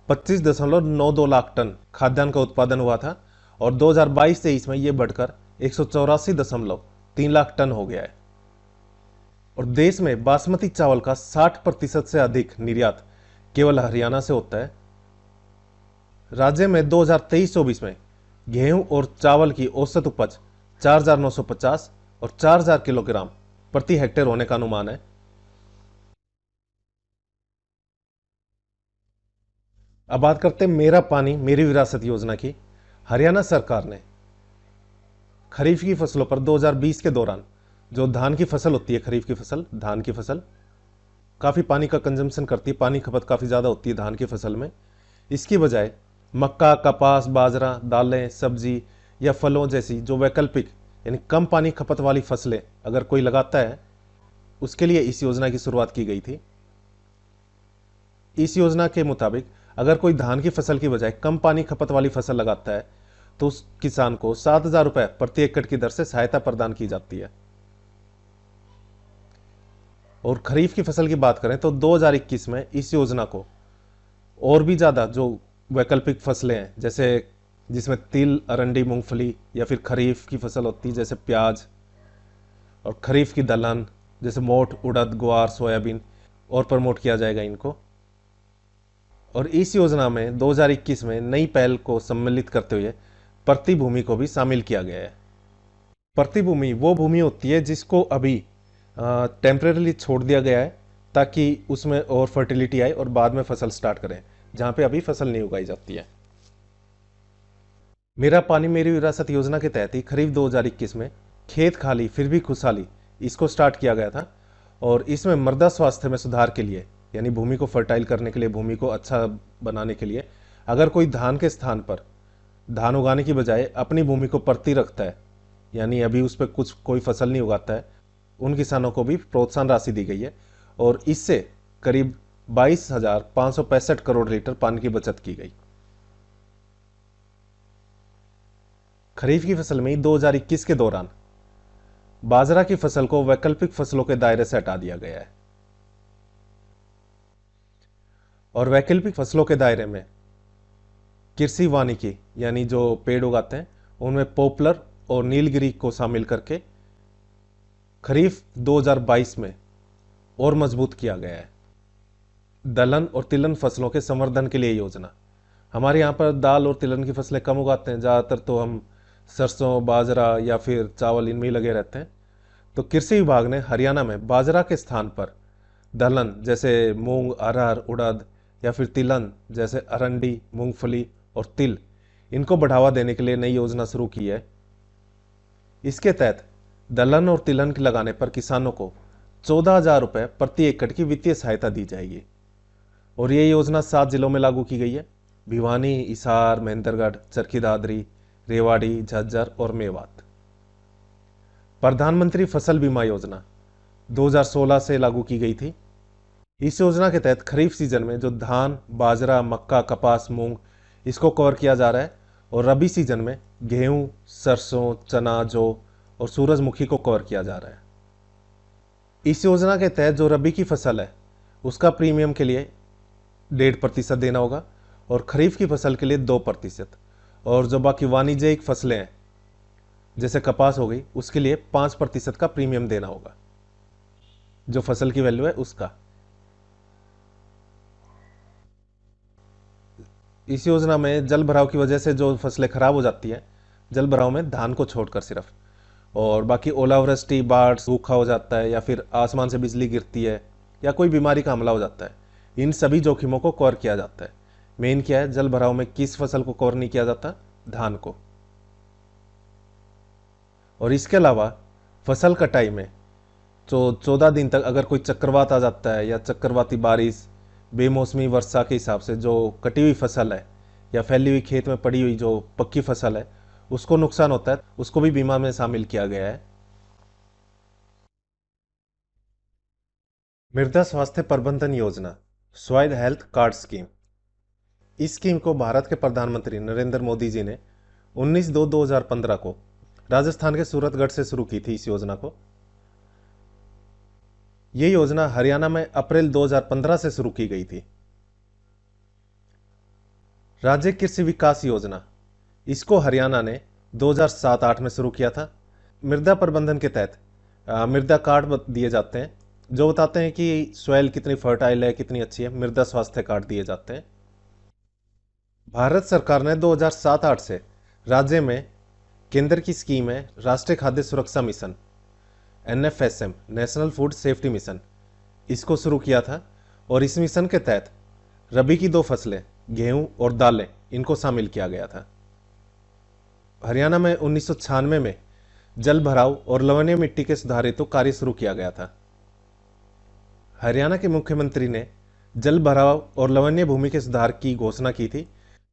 25.92 लाख टन खाद्यान्न का उत्पादन हुआ था और 2022-23 में यह बढ़कर 184.3 लाख टन हो गया है। और देश में बासमती चावल का 60% से अधिक निर्यात केवल हरियाणा से होता है। राज्य में 2023-24 में गेहूं और चावल की औसत उपज 4,950 और 4,000 किलोग्राम प्रति हेक्टेयर होने का अनुमान है। अब बात करते हैं मेरा पानी मेरी विरासत योजना की। हरियाणा सरकार ने खरीफ की फसलों पर 2020 के दौरान जो धान की फसल होती है, खरीफ की फसल, धान की फसल काफ़ी पानी का कंजम्पशन करती है, पानी खपत काफ़ी ज़्यादा होती है धान की फसल में। इसकी बजाय मक्का, कपास, बाजरा, दालें, सब्जी या फलों जैसी जो वैकल्पिक यानी कम पानी खपत वाली फसलें अगर कोई लगाता है, उसके लिए इस योजना की शुरुआत की गई थी। इस योजना के मुताबिक अगर कोई धान की फसल की बजाय कम पानी खपत वाली फसल लगाता है तो उस किसान को 7,000 रुपये प्रति एकड़ की दर से सहायता प्रदान की जाती है। और खरीफ की फसल की बात करें तो 2021 में इस योजना को और भी ज़्यादा जो वैकल्पिक फसलें हैं, जैसे जिसमें तिल, अरंडी, मूंगफली या फिर खरीफ की फसल होती है जैसे प्याज, और खरीफ की दलहन जैसे मोठ, उड़द, ग्वार, सोयाबीन, और प्रमोट किया जाएगा इनको। और इस योजना में 2021 में नई पहल को सम्मिलित करते हुए प्रति भूमि को भी शामिल किया गया है। प्रति भूमि वो भूमि होती है जिसको अभी टेम्परेरली छोड़ दिया गया है ताकि उसमें और फर्टिलिटी आए और बाद में फसल स्टार्ट करें, जहां पे अभी फसल नहीं उगाई जाती है। मेरा पानी मेरी विरासत योजना के तहत ही खरीफ 2021 में खेत खाली फिर भी खुशहाली इसको स्टार्ट किया गया था और इसमें मृदा स्वास्थ्य में सुधार के लिए यानी भूमि को फर्टाइल करने के लिए, भूमि को अच्छा बनाने के लिए अगर कोई धान के स्थान पर धान उगाने की बजाय अपनी भूमि को परती रखता है, यानी अभी उस पर कुछ कोई फसल नहीं उगाता है, उन किसानों को भी प्रोत्साहन राशि दी गई है और इससे करीब 22,565 करोड़ लीटर पानी की बचत की गई। खरीफ की फसल में 2021 के दौरान बाजरा की फसल को वैकल्पिक फसलों के दायरे से हटा दिया गया है और वैकल्पिक फसलों के दायरे में कृषि वानिकी यानी जो पेड़ उगाते हैं उनमें पॉपुलर और नीलगिरी को शामिल करके खरीफ 2022 में और मजबूत किया गया है। दलहन और तिलहन फसलों के संवर्धन के लिए योजना। हमारे यहाँ पर दाल और तिलहन की फसलें कम उगाते हैं, ज़्यादातर तो हम सरसों, बाजरा या फिर चावल इनमें ही लगे रहते हैं। तो कृषि विभाग ने हरियाणा में बाजरा के स्थान पर दलहन जैसे मूंग, अरहर, उड़द या फिर तिलहन जैसे अरंडी, मूंगफली और तिल, इनको बढ़ावा देने के लिए नई योजना शुरू की है। इसके तहत दलहन और तिलहन के लगाने पर किसानों को 14,000 रुपये प्रति एकड़ की वित्तीय सहायता दी जाएगी और ये योजना 7 जिलों में लागू की गई है: भिवानी, हिसार, महेंद्रगढ़, चरखी दादरी, रेवाड़ी, झज्जर और मेवात। प्रधानमंत्री फसल बीमा योजना 2016 से लागू की गई थी। इस योजना के तहत खरीफ सीजन में जो धान, बाजरा, मक्का, कपास, मूंग इसको कवर किया जा रहा है और रबी सीजन में गेहूं, सरसों, चना, जौ और सूरजमुखी को कवर किया जा रहा है। इस योजना के तहत जो रबी की फसल है उसका प्रीमियम के लिए 1.5% देना होगा और खरीफ की फसल के लिए 2%, और जो बाकी वाणिज्यिक फसलें हैं जैसे कपास हो गई उसके लिए 5% का प्रीमियम देना होगा, जो फसल की वैल्यू है उसका। इस योजना में जल भराव की वजह से जो फसलें खराब हो जाती हैं, जल भराव में धान को छोड़कर सिर्फ, और बाकी ओलावृष्टि, बाढ़, सूखा हो जाता है या फिर आसमान से बिजली गिरती है या कोई बीमारी का हमला हो जाता है, इन सभी जोखिमों को कवर किया जाता है। मेन क्या है, जल भराव में किस फसल को कवर नहीं किया जाता? धान को। और इसके अलावा फसल कटाई में जो 14 दिन तक अगर कोई चक्रवात आ जाता है या चक्रवाती बारिश, बेमौसमी वर्षा के हिसाब से जो कटी हुई फसल है या फैली हुई खेत में पड़ी हुई जो पक्की फसल है उसको नुकसान होता है, उसको भी बीमा में शामिल किया गया है। मृदा स्वास्थ्य प्रबंधन योजना, सॉइल हेल्थ कार्ड स्कीम। इस स्कीम को भारत के प्रधानमंत्री नरेंद्र मोदी जी ने 19/2/2015 को राजस्थान के सूरतगढ़ से शुरू की थी। इस योजना को, यह योजना हरियाणा में अप्रैल 2015 से शुरू की गई थी। राज्य कृषि विकास योजना, इसको हरियाणा ने 2007-8 में शुरू किया था। मृदा प्रबंधन के तहत मृदा कार्ड दिए जाते हैं जो बताते हैं कि सॉइल कितनी फर्टाइल है, कितनी अच्छी है। मृदा स्वास्थ्य कार्ड दिए जाते हैं। भारत सरकार ने 2007-8 से राज्य में केंद्र की स्कीम है राष्ट्रीय खाद्य सुरक्षा mission, NFSM, national food safety mission, इसको शुरू किया था। और इस मिशन के तहत रबी की 2 फसलें गेहूं और दालें, इनको शामिल किया गया था। हरियाणा में 1996 में जल भराव और लवणीय मिट्टी के सुधार हेतु कार्य शुरू किया गया था। हरियाणा के मुख्यमंत्री ने जल भराव और लवणीय भूमि के सुधार की घोषणा की थी,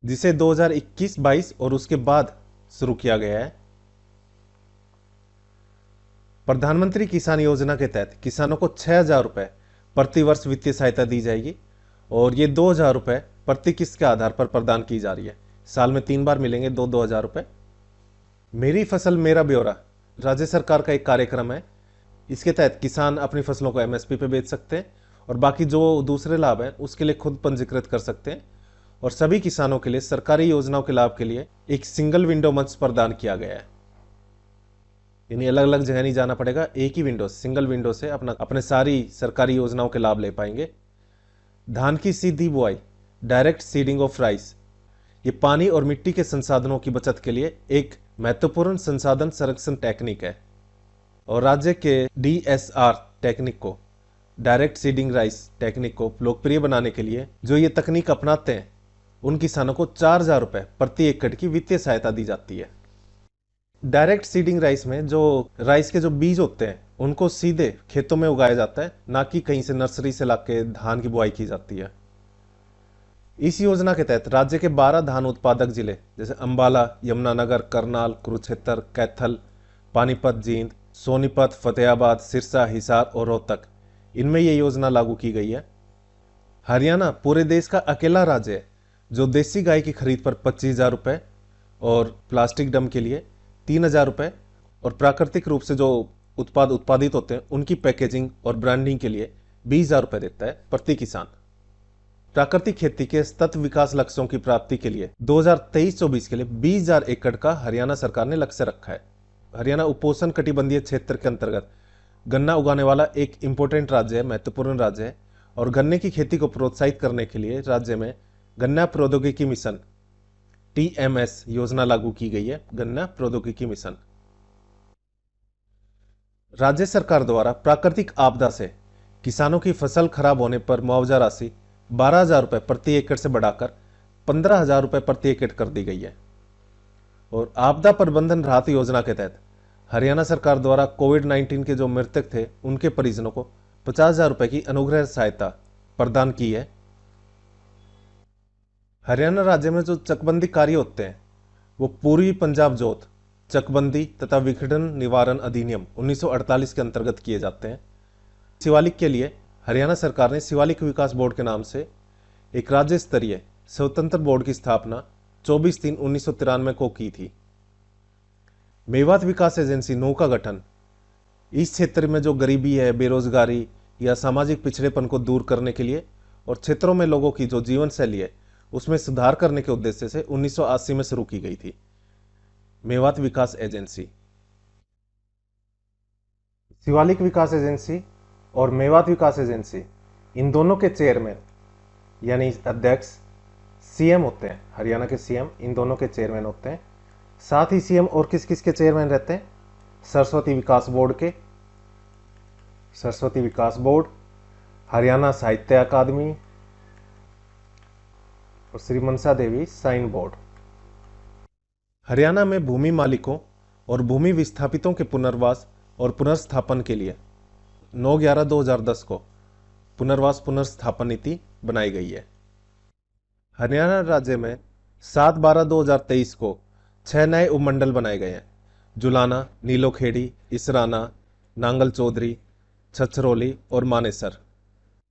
जिसे 2021-22 और उसके बाद शुरू किया गया है। प्रधानमंत्री किसान योजना के तहत किसानों को 6,000 रुपए प्रति वर्ष वित्तीय सहायता दी जाएगी और ये 2,000 रुपए प्रति किस्त के आधार पर प्रदान की जा रही है। साल में 3 बार मिलेंगे 2,000 रुपए। मेरी फसल मेरा ब्यौरा राज्य सरकार का एक कार्यक्रम है। इसके तहत किसान अपनी फसलों को MSP पे बेच सकते हैं और बाकी जो दूसरे लाभ हैं उसके लिए खुद पंजीकृत कर सकते हैं। और सभी किसानों के लिए सरकारी योजनाओं के लाभ के लिए एक सिंगल विंडो मंच प्रदान किया गया है, यानी अलग अलग जगह नहीं जाना पड़ेगा, एक ही विंडो, सिंगल विंडो से अपने सारी सरकारी योजनाओं के लाभ ले पाएंगे। धान की सीधी बुआई, डायरेक्ट सीडिंग ऑफ राइस, ये पानी और मिट्टी के संसाधनों की बचत के लिए एक महत्वपूर्ण संसाधन संरक्षण टेक्निक है। और राज्य के DSR टेक्निक को, डायरेक्ट सीडिंग राइस टेक्निक को लोकप्रिय बनाने के लिए जो ये तकनीक अपनाते हैं उन किसानों को 4,000 रुपए प्रति एकड़ की वित्तीय सहायता दी जाती है। डायरेक्ट सीडिंग राइस में जो राइस के जो बीज होते हैं उनको सीधे खेतों में उगाया जाता है, ना कि कहीं से नर्सरी से लाके धान की बुआई की जाती है। इस योजना के तहत राज्य के 12 धान उत्पादक जिले जैसे अंबाला, यमुनानगर, करनाल, कुरुक्षेत्र, कैथल, पानीपत, जींद, सोनीपत, फतेहाबाद, सिरसा, हिसार और रोहतक, इनमें यह योजना लागू की गई है। हरियाणा पूरे देश का अकेला राज्य है जो देसी गाय की खरीद पर 25,000 रुपए और प्लास्टिक डम के लिए 3,000 रुपए और प्राकृतिक रूप से जो उत्पाद उत्पादित होते हैं उनकी पैकेजिंग और ब्रांडिंग के लिए 20,000 रुपए देता है प्रति किसान। प्राकृतिक खेती के सतत विकास लक्ष्यों की प्राप्ति के लिए 2023-24 के लिए 20,000 एकड़ का हरियाणा सरकार ने लक्ष्य रखा है। हरियाणा उपोष्ण कटिबंधीय क्षेत्र के अंतर्गत गन्ना उगाने वाला एक इंपॉर्टेंट राज्य है, महत्वपूर्ण राज्य है। और गन्ने की खेती को प्रोत्साहित करने के लिए राज्य में गन्ना प्रौद्योगिकी मिशन TMS योजना लागू की गई है। गन्ना प्रौद्योगिकी मिशन राज्य सरकार द्वारा प्राकृतिक आपदा से किसानों की फसल खराब होने पर मुआवजा राशि 12,000 रुपए प्रति एकड़ से बढ़ाकर 15,000 रुपए प्रति एकड़ कर दी गई है। और आपदा प्रबंधन राहत योजना के तहत हरियाणा सरकार द्वारा कोविड-19 के जो मृतक थे उनके परिजनों को 50,000 रुपए की अनुग्रह सहायता प्रदान की है। हरियाणा राज्य में जो चकबंदी कार्य होते हैं वो पूर्वी पंजाब जोत चकबंदी तथा विखंडन निवारण अधिनियम 1948 के अंतर्गत किए जाते हैं। शिवालिक के लिए हरियाणा सरकार ने शिवालिक विकास बोर्ड के नाम से एक राज्य स्तरीय स्वतंत्र बोर्ड की स्थापना 24/3/1993 को की थी। मेवात विकास एजेंसी नौ का गठन इस क्षेत्र में जो गरीबी है, बेरोजगारी या सामाजिक पिछड़ेपन को दूर करने के लिए और क्षेत्रों में लोगों की जो जीवन शैली है उसमें सुधार करने के उद्देश्य से 1980 में शुरू की गई थी मेवात विकास एजेंसी। शिवालिक विकास एजेंसी और मेवात विकास एजेंसी, इन दोनों के चेयरमैन यानी अध्यक्ष सीएम होते हैं। हरियाणा के सीएम इन दोनों के चेयरमैन होते हैं। साथ ही सीएम और किस किस के चेयरमैन रहते हैं? सरस्वती विकास बोर्ड के, सरस्वती विकास बोर्ड, हरियाणा साहित्य अकादमी और श्री मनसा देवी साइन बोर्ड। हरियाणा में भूमि मालिकों और भूमि विस्थापितों के पुनर्वास और पुनर्स्थापन के लिए 9/11/2010 को पुनर्वास पुनर्स्थापन नीति बनाई गई है। हरियाणा राज्य में 7/12/2023 को 6 नए उपमंडल बनाए गए हैं। जुलाना, नीलोखेड़ी, इसराना, नांगल चौधरी, छछरौली और मानेसर।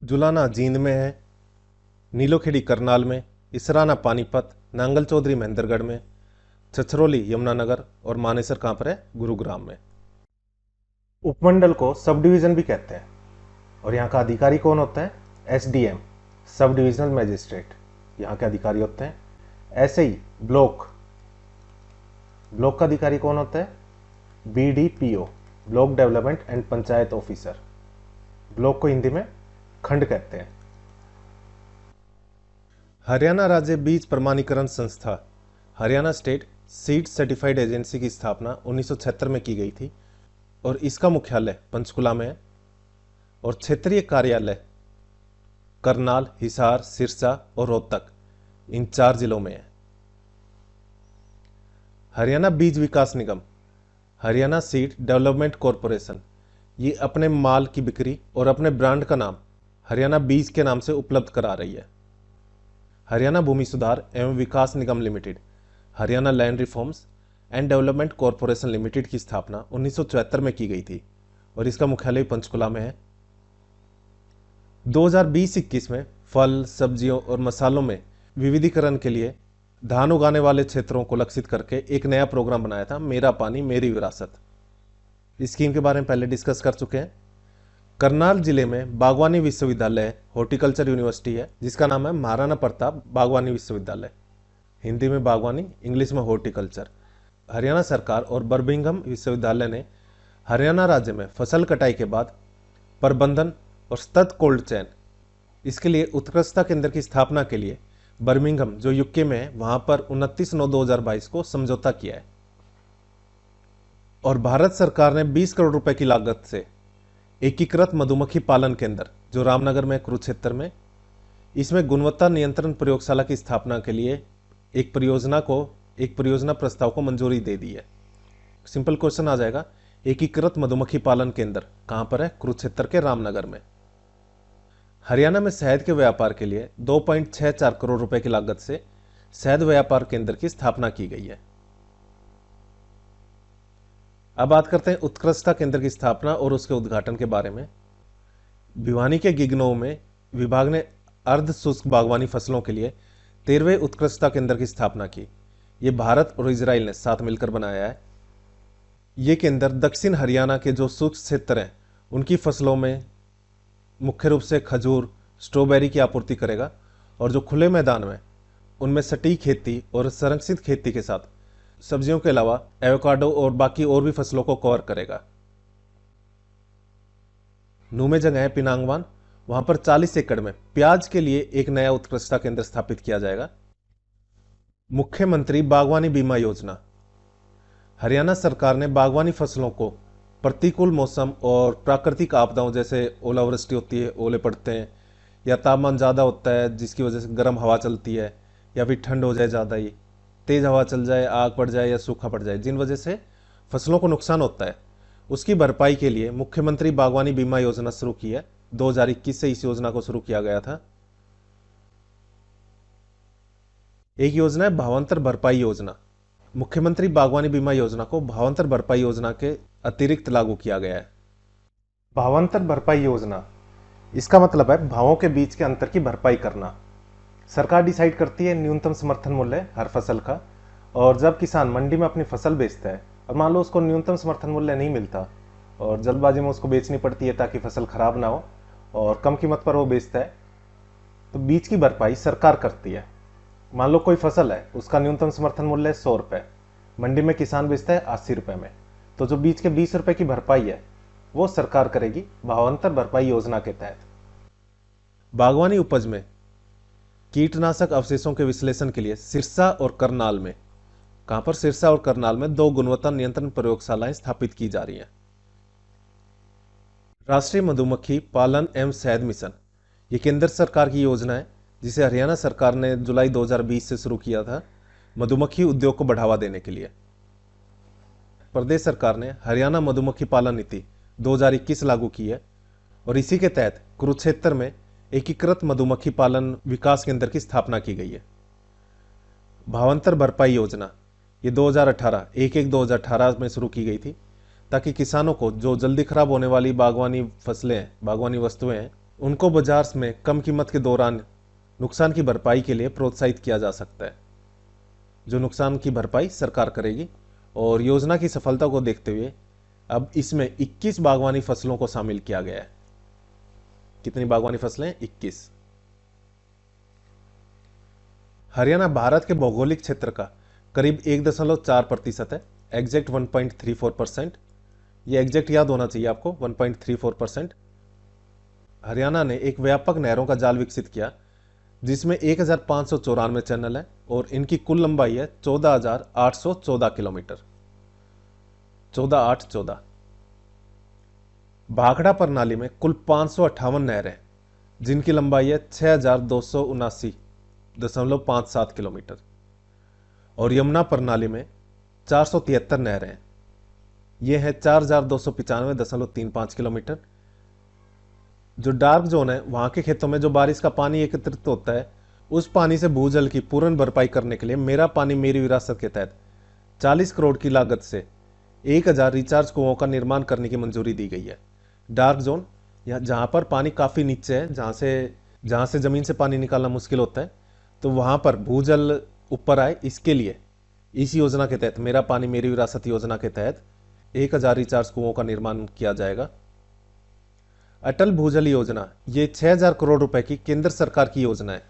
जुलाना जींद में है, नीलोखेड़ी करनाल में, इसराना पानीपत, नांगल चौधरी महेंद्रगढ़ में, छछरौली यमुनानगर और मानेसर कहाँ पर है? गुरुग्राम में। उपमंडल को सब डिवीजन भी कहते हैं और यहाँ का अधिकारी कौन होता है? एसडीएम, सब डिविजनल मैजिस्ट्रेट, यहाँ के अधिकारी होते हैं। ऐसे ही ब्लॉक, ब्लॉक का अधिकारी कौन होता है? BDPO, block development and panchayat officer. Block को हिंदी में खंड कहते हैं। हरियाणा राज्य बीज प्रमाणीकरण संस्था, Haryana state seed certified agency की स्थापना 1976 में की गई थी और इसका मुख्यालय पंचकुला में है और क्षेत्रीय कार्यालय करनाल, हिसार, सिरसा और रोहतक, इन 4 जिलों में है। हरियाणा बीज विकास निगम, हरियाणा सीड डेवलपमेंट कॉरपोरेशन, ये अपने माल की बिक्री और अपने ब्रांड का नाम हरियाणा बीज के नाम से उपलब्ध करा रही है। हरियाणा भूमि सुधार एवं विकास निगम limited, Haryana land reforms and development corporation limited की स्थापना 1974 में की गई थी और इसका मुख्यालय पंचकुला में है। 2020-21 में फल, सब्जियों और मसालों में विविधीकरण के लिए धान उगाने वाले क्षेत्रों को लक्षित करके एक नया प्रोग्राम बनाया था, मेरा पानी मेरी विरासत। इस स्कीम के बारे में पहले डिस्कस कर चुके हैं। करनाल जिले में बागवानी विश्वविद्यालय हॉर्टिकल्चर यूनिवर्सिटी है जिसका नाम है महाराणा प्रताप बागवानी विश्वविद्यालय, हिंदी में बागवानी, इंग्लिश में हॉर्टिकल्चर। हरियाणा सरकार और बर्मिंघम विश्वविद्यालय ने हरियाणा राज्य में फसल कटाई के बाद प्रबंधन और सतत कोल्ड चेन, इसके लिए उत्कृष्टता केंद्र की स्थापना के लिए बर्मिंघम जो यूके में है वहां पर 29/9/2022 को समझौता किया है। और भारत सरकार ने 20 करोड़ रुपए की लागत से एकीकृत मधुमक्खी पालन केंद्र जो रामनगर में, कुरुक्षेत्र में, इसमें गुणवत्ता नियंत्रण प्रयोगशाला की स्थापना के लिए एक परियोजना प्रस्ताव को मंजूरी दे दी है। सिंपल क्वेश्चन आ जाएगा, एकीकृत मधुमक्खी पालन केंद्र कहां पर है? कुरुक्षेत्र के रामनगर में। हरियाणा में शहद के व्यापार के लिए 2.64 करोड़ रुपए की लागत से शहद व्यापार केंद्र की स्थापना की गई है। अब बात करते हैं उत्कृष्टता केंद्र की स्थापना और उसके उद्घाटन के बारे में। भिवानी के गिगनऊ में विभाग ने अर्ध शुष्क बागवानी फसलों के लिए 13वें उत्कृष्टता केंद्र की स्थापना की। ये भारत और इजराइल ने साथ मिलकर बनाया है। ये केंद्र दक्षिण हरियाणा के जो शुष्क क्षेत्र हैं उनकी फसलों में मुख्य रूप से खजूर, स्ट्रॉबेरी की आपूर्ति करेगा और जो खुले मैदान में उनमें सटीक खेती और संरक्षित खेती के साथ सब्जियों के अलावा एवोकाडो और बाकी और भी फसलों को कवर करेगा। नू में जगह है पिनांगवान, वहां पर 40 एकड़ में प्याज के लिए एक नया उत्कृष्टता केंद्र स्थापित किया जाएगा। मुख्यमंत्री बागवानी बीमा योजना, हरियाणा सरकार ने बागवानी फसलों को प्रतिकूल मौसम और प्राकृतिक आपदाओं जैसे ओलावृष्टि होती है, ओले पड़ते हैं, या तापमान ज़्यादा होता है जिसकी वजह से गर्म हवा चलती है, या फिर ठंड हो जाए ज़्यादा ही, तेज़ हवा चल जाए, आग पड़ जाए या सूखा पड़ जाए, जिन वजह से फसलों को नुकसान होता है, उसकी भरपाई के लिए मुख्यमंत्री बागवानी बीमा योजना शुरू की है। 2021 से इस योजना को शुरू किया गया था। एक योजना है भावांतर भरपाई योजना। मुख्यमंत्री बागवानी बीमा योजना को भावांतर भरपाई योजना के अतिरिक्त लागू किया गया है। भावांतर भरपाई योजना, इसका मतलब है भावों के बीच के अंतर की भरपाई करना। सरकार डिसाइड करती है न्यूनतम समर्थन मूल्य हर फसल का, और जब किसान मंडी में अपनी फसल बेचता है और मान लो उसको न्यूनतम समर्थन मूल्य नहीं मिलता और जल्दबाजी में उसको बेचनी पड़ती है ताकि फसल खराब ना हो और कम कीमत पर वो बेचता है, तो बीज की भरपाई सरकार करती है। मान लो कोई फसल है, उसका न्यूनतम समर्थन मूल्य है 100 रुपये, मंडी में किसान बेचता है 80 रुपये में, तो जो बीज के 20 रुपये की भरपाई है वो सरकार करेगी भावांतर भरपाई योजना के तहत। बागवानी उपज में कीटनाशक अवशेषों के विश्लेषण के लिए सिरसा और करनाल में, कहां पर, सिरसा और करनाल में 2 गुणवत्ता नियंत्रण प्रयोगशालाएं स्थापित की जा रही हैं। राष्ट्रीय मधुमक्खी पालन एवं शहद मिशन, ये केंद्र सरकार की योजना है जिसे हरियाणा सरकार ने जुलाई 2020 से शुरू किया था मधुमक्खी उद्योग को बढ़ावा देने के लिए। प्रदेश सरकार ने हरियाणा मधुमक्खी पालन नीति 2021 लागू की है और इसी के तहत कुरुक्षेत्र में एकीकृत मधुमक्खी पालन विकास केंद्र की स्थापना की गई है। भावांतर भरपाई योजना ये 2018 में शुरू की गई थी ताकि किसानों को जो जल्दी खराब होने वाली बागवानी फसलें हैं, बागवानी वस्तुएं हैं, उनको बाजार में कम कीमत के दौरान नुकसान की भरपाई के लिए प्रोत्साहित किया जा सकता है, जो नुकसान की भरपाई सरकार करेगी। और योजना की सफलता को देखते हुए अब इसमें 21 बागवानी फसलों को शामिल किया गया है। कितनी बागवानी फसलें? 21। हरियाणा भारत के भौगोलिक क्षेत्र का करीब 1.4% है, एग्जैक्ट 1.34%। ये एग्जैक्ट याद होना चाहिए आपको, 1.34%। हरियाणा ने एक व्यापक नहरों का जाल विकसित किया जिसमें 1594 चैनल है और इनकी कुल लंबाई है 14,814 किलोमीटर। 14,814। भाखड़ा प्रणाली में कुल 558 नहरें हैं जिनकी लंबाई है 6,279.57 किलोमीटर और यमुना प्रणाली में 473 नहरें हैं, ये है 4,295.35 किलोमीटर। जो डार्क जोन है, वहां के खेतों में जो बारिश का पानी एकत्रित होता है, उस पानी से भूजल की पूर्ण भरपाई करने के लिए मेरा पानी मेरी विरासत के तहत 40 करोड़ की लागत से 1,000 रिचार्ज कुओं का निर्माण करने की मंजूरी दी गई है। डार्क जोन या जहां पर पानी काफी नीचे है, जहां से जमीन से पानी निकालना मुश्किल होता है, तो वहां पर भूजल ऊपर आए, इसके लिए इस योजना के तहत, मेरा पानी मेरी विरासत योजना के तहत 1,000 रिचार्ज कुओं का निर्माण किया जाएगा। अटल भूजल योजना ये 6,000 करोड़ रुपए की केंद्र सरकार की योजना है।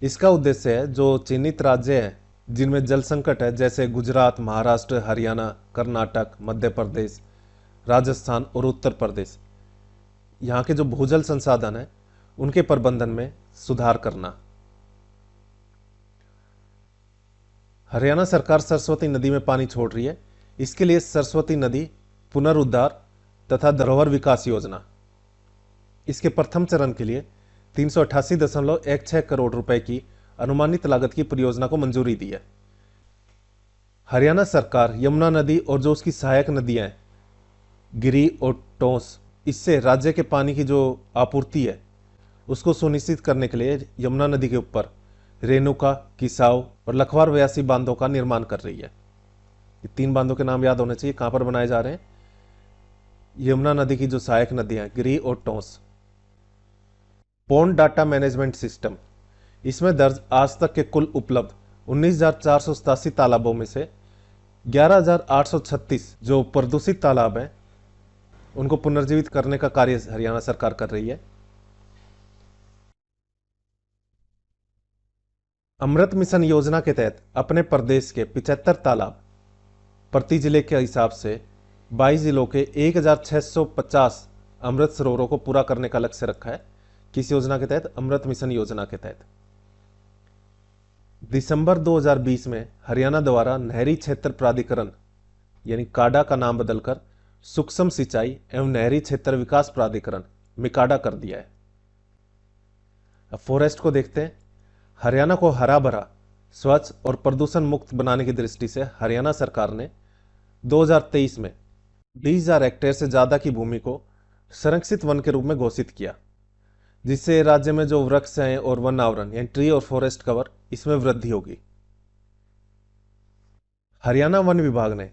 इसका उद्देश्य है जो चिन्हित राज्य हैं जिनमें जल संकट है, जैसे गुजरात, महाराष्ट्र, हरियाणा, कर्नाटक, मध्य प्रदेश, राजस्थान और उत्तर प्रदेश, यहाँ के जो भूजल संसाधन है उनके प्रबंधन में सुधार करना। हरियाणा सरकार सरस्वती नदी में पानी छोड़ रही है, इसके लिए सरस्वती नदी पुनरुद्धार तथा धरोहर विकास योजना, इसके प्रथम चरण के लिए 388.16 करोड़ रुपए की अनुमानित लागत की परियोजना को मंजूरी दी है। हरियाणा सरकार यमुना नदी और जो उसकी सहायक नदियां हैं गिरी और टोंस, इससे राज्य के पानी की जो आपूर्ति है उसको सुनिश्चित करने के लिए यमुना नदी के ऊपर रेणुका, किसाऊ और लखवार व्यासी बांधों का निर्माण कर रही है। ये 3 बांधों के नाम याद होने चाहिए, कहां पर बनाए जा रहे हैं। यमुना नदी की जो सहायक नदियां गिरी और Tons. Pond data management system, इसमें दर्ज आज तक के कुल उपलब्ध 19,487 तालाबों में से 11,836 जो प्रदूषित तालाब हैं उनको पुनर्जीवित करने का कार्य हरियाणा सरकार कर रही है। अमृत मिशन योजना के तहत अपने प्रदेश के 75 तालाब प्रति जिले के हिसाब से 22 जिलों के 1,650 अमृत सरोवरों को पूरा करने का लक्ष्य रखा है। किस योजना के तहत? अमृत मिशन योजना के तहत। दिसंबर 2020 में हरियाणा द्वारा नहरी क्षेत्र प्राधिकरण यानी काडा का नाम बदलकर सूक्ष्म सिंचाई एवं नहरी क्षेत्र विकास प्राधिकरण मिकाडा कर दिया है। अब फॉरेस्ट को देखते हैं। हरियाणा को हरा भरा, स्वच्छ और प्रदूषण मुक्त बनाने की दृष्टि से हरियाणा सरकार ने 2023 में 20,000 हेक्टेयर से ज्यादा की भूमि को संरक्षित वन के रूप में घोषित किया, जिससे राज्य में जो वृक्ष हैं और वन आवरण यानी ट्री और फॉरेस्ट कवर, इसमें वृद्धि होगी। हरियाणा वन विभाग ने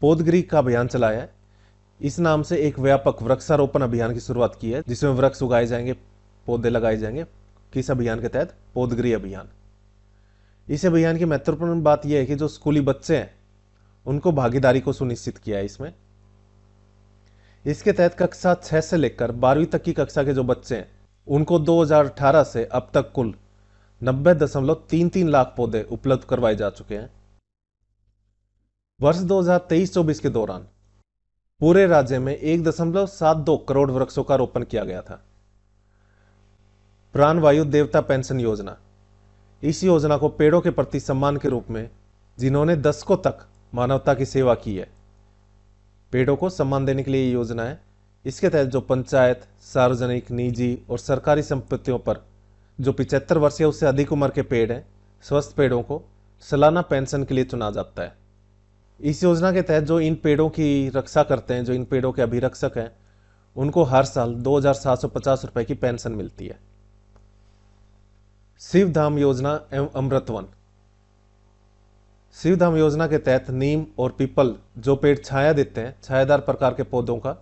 पौधगिरी का अभियान चलाया है। इस नाम से एक व्यापक वृक्षारोपण अभियान की शुरुआत की है जिसमें वृक्ष उगाए जाएंगे, पौधे लगाए जाएंगे। किस अभियान के तहत? पौधगिरी अभियान। इस अभियान की महत्वपूर्ण बात यह है कि जो स्कूली बच्चे हैं उनको भागीदारी को सुनिश्चित किया है इसमें। इसके तहत कक्षा 6 से लेकर 12वीं तक की कक्षा के जो बच्चे हैं उनको 2018 से अब तक कुल 90.33 लाख पौधे उपलब्ध करवाए जा चुके हैं। वर्ष 2023-24 के दौरान पूरे राज्य में 1.72 करोड़ वृक्षों का रोपण किया गया था। प्राणवायु देवता पेंशन योजना, इस योजना को पेड़ों के प्रति सम्मान के रूप में जिन्होंने दशकों तक मानवता की सेवा की है, पेड़ों को सम्मान देने के लिए ये योजना है। इसके तहत जो पंचायत, सार्वजनिक, निजी और सरकारी संपत्तियों पर जो 75 वर्ष या उससे अधिक उम्र के पेड़ हैं, स्वस्थ पेड़ों को सालाना पेंशन के लिए चुना जाता है। इस योजना के तहत जो इन पेड़ों की रक्षा करते हैं, जो इन पेड़ों के अभिरक्षक हैं, उनको हर साल 2,750 रुपए की पेंशन मिलती है। शिवधाम योजना एवं अमृतवन, शिवधाम योजना के तहत नीम और पीपल जो पेड़ छाया देते हैं, छायादार प्रकार के पौधों का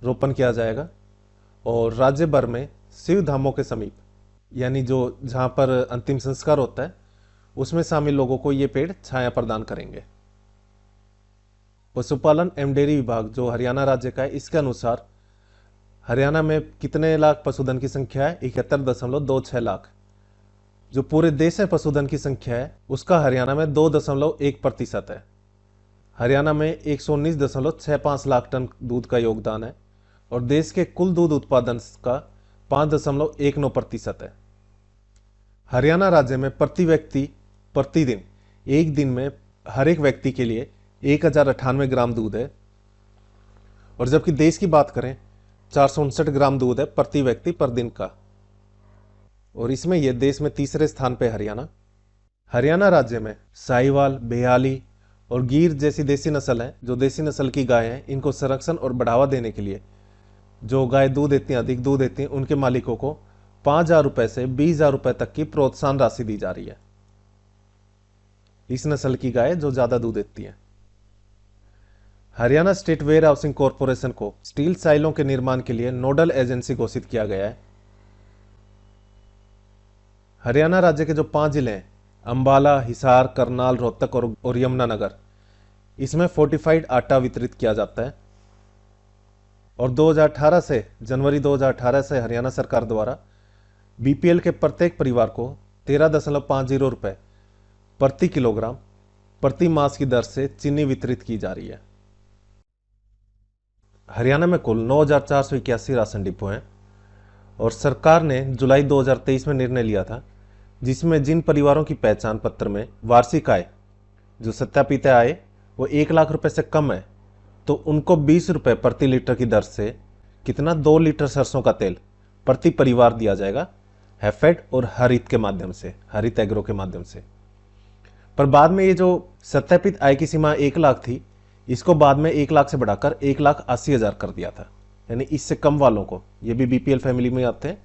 रोपण किया जाएगा और राज्य भर में शिवधामों के समीप, यानी जो जहां पर अंतिम संस्कार होता है, उसमें शामिल लोगों को ये पेड़ छाया प्रदान करेंगे। पशुपालन एवं डेयरी विभाग जो हरियाणा राज्य का है, इसके अनुसार हरियाणा में कितने लाख पशुधन की संख्या है? 71.26 लाख। जो पूरे देश में पशुधन की संख्या है उसका हरियाणा में 2.1% है। हरियाणा में 119.65 लाख टन दूध का योगदान है और देश के कुल दूध उत्पादन का 5.19% है। हरियाणा राज्य में प्रति व्यक्ति प्रतिदिन एक दिन में हर एक व्यक्ति के लिए 1098 ग्राम दूध है और जबकि देश की बात करें 459 ग्राम दूध है प्रति व्यक्ति पर दिन का, और इसमें यह देश में तीसरे स्थान पे हरियाणा। हरियाणा राज्य में साहिवाल, बेहाली और गिर जैसी देसी नस्ल है, जो देसी नस्ल की गाय हैं, इनको संरक्षण और बढ़ावा देने के लिए जो गाय दूध देती हैं, अधिक दूध देती हैं, उनके मालिकों को 5,000 रुपए से 20,000 रुपए तक की प्रोत्साहन राशि दी जा रही है। इस नस्ल की गाय जो ज्यादा दूध देती है। Haryana state warehousing corporation को स्टील साइलों के निर्माण के लिए नोडल एजेंसी घोषित किया गया है। हरियाणा राज्य के जो 5 जिले हैं, अंबाला, हिसार, करनाल, रोहतक और यमुनानगर, इसमें फोर्टिफाइड आटा वितरित किया जाता है और 2018 से जनवरी 2018 से हरियाणा सरकार द्वारा बीपीएल के प्रत्येक परिवार को 13.50 रुपए प्रति किलोग्राम प्रति मास की दर से चीनी वितरित की जा रही है। हरियाणा में कुल 9,481 राशन डिपो हैं और सरकार ने जुलाई 2023 में निर्णय लिया था, जिसमें जिन परिवारों की पहचान पत्र में वार्षिक आय जो सत्यापित आय वो 1 लाख रुपए से कम है, तो उनको 20 रुपए प्रति लीटर की दर से कितना 2 लीटर सरसों का तेल प्रति परिवार दिया जाएगा, हैफेड और हरित के माध्यम से, हरित एग्रो के माध्यम से। पर बाद में ये जो सत्यापित आय की सीमा 1 लाख थी, इसको बाद में 1 लाख से बढ़ाकर 1,80,000 कर दिया था। यानी इससे कम वालों को, ये भी बीपीएल फैमिली में आते हैं,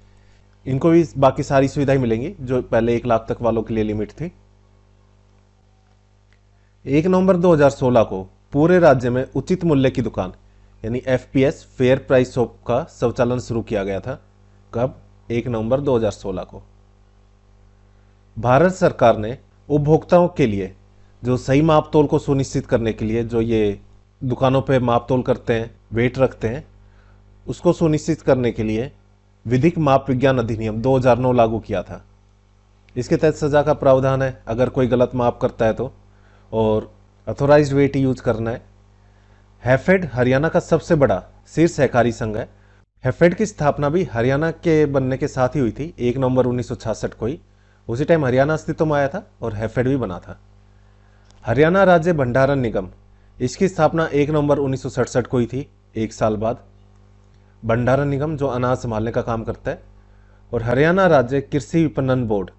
इनको भी बाकी सारी सुविधाएं मिलेंगी जो पहले 1 लाख तक वालों के लिए लिमिट थी। 1 नवंबर 2016 को पूरे राज्य में उचित मूल्य की दुकान यानी एफपीएस, फेयर प्राइस शॉप का संचालन शुरू किया गया था। कब? 1 नवंबर 2016 को। भारत सरकार ने उपभोक्ताओं के लिए जो सही माप तोल को सुनिश्चित करने के लिए जो ये दुकानों पे माप तोल करते हैं, वेट रखते हैं, उसको सुनिश्चित करने के लिए विधिक माप विज्ञान अधिनियम 2009 लागू किया था। इसके तहत सजा का प्रावधान है अगर कोई गलत माप करता है तो, और अथोराइज्ड वेट यूज करना है। हैफेड हरियाणा का सबसे बड़ा शीर्ष सहकारी संघ है। हैफेड की स्थापना भी हरियाणा के बनने के साथ ही हुई थी, 1 नवंबर 1966 को ही। उसी टाइम हरियाणा अस्तित्व में आया था और हैफेड भी बना था। हरियाणा राज्य भंडारण निगम, इसकी स्थापना 1 नवंबर 1967 को ही थी, 1 साल बाद। भंडारण निगम जो अनाज संभालने का काम करता है। और हरियाणा राज्य कृषि विपणन बोर्ड,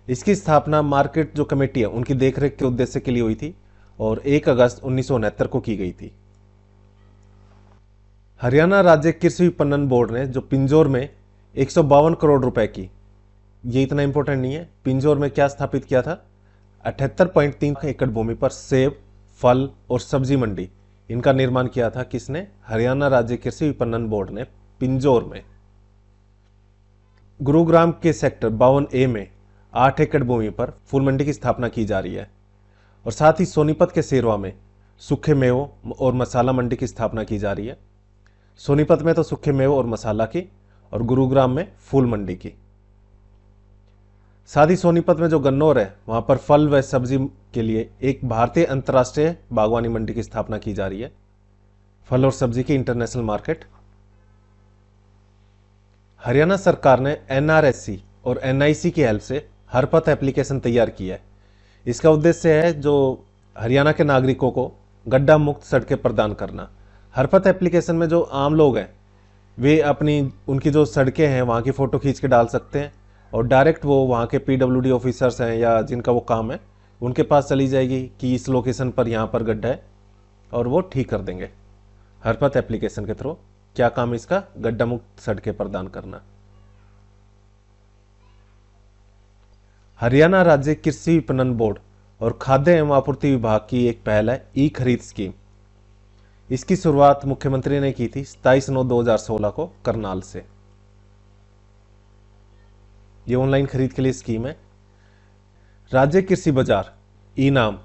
इसकी स्थापना मार्केट जो कमेटी है उनकी देखरेख के उद्देश्य के लिए हुई थी और 1 अगस्त 1969 को की गई थी। हरियाणा राज्य कृषि विपणन बोर्ड ने जो पिंजौर में 152 करोड़ रुपए की, ये इतना इंपॉर्टेंट नहीं है, पिंजौर में क्या स्थापित किया था, 78.3 एकड़ भूमि पर सेब, फल और सब्जी मंडी, इनका निर्माण किया था। किसने? हरियाणा राज्य कृषि विपणन बोर्ड ने पिंजौर में। गुरुग्राम के सेक्टर 52A में 8 एकड़ भूमि पर फूल मंडी की स्थापना की जा रही है और साथ ही सोनीपत के सेरवा में सूखे मेवों और मसाला मंडी की स्थापना की जा रही है। सोनीपत में तो सूखे मेवों और मसाला की, और गुरुग्राम में फूल मंडी की। साथ ही सोनीपत में जो गन्नौर है वहां पर फल व सब्जी के लिए एक भारतीय अंतर्राष्ट्रीय बागवानी मंडी की स्थापना की जा रही है, फल और सब्जी की इंटरनेशनल मार्केट। हरियाणा सरकार ने NRSC और NIC की हेल्प से हरपथ एप्लीकेशन तैयार की है। इसका उद्देश्य है जो हरियाणा के नागरिकों को गड्ढा मुक्त सड़कें प्रदान करना। हरपथ एप्लीकेशन में जो आम लोग हैं वे उनकी जो सड़कें हैं वहाँ की फ़ोटो खींच के डाल सकते हैं, और डायरेक्ट वो वहाँ के PWD ऑफिसर्स हैं या जिनका वो काम है उनके पास चली जाएगी कि इस लोकेशन पर यहाँ पर गड्ढा है, और वो ठीक कर देंगे। हरपथ एप्लीकेशन के थ्रू क्या काम है इसका? गड्ढा मुक्त सड़कें प्रदान करना। हरियाणा राज्य कृषि विपणन बोर्ड और खाद्य एवं आपूर्ति विभाग की एक पहल है ई खरीद स्कीम। इसकी शुरुआत मुख्यमंत्री ने की थी 27/9/2016 को करनाल से। ये ऑनलाइन खरीद के लिए स्कीम है। राज्य कृषि बाजार ई नाम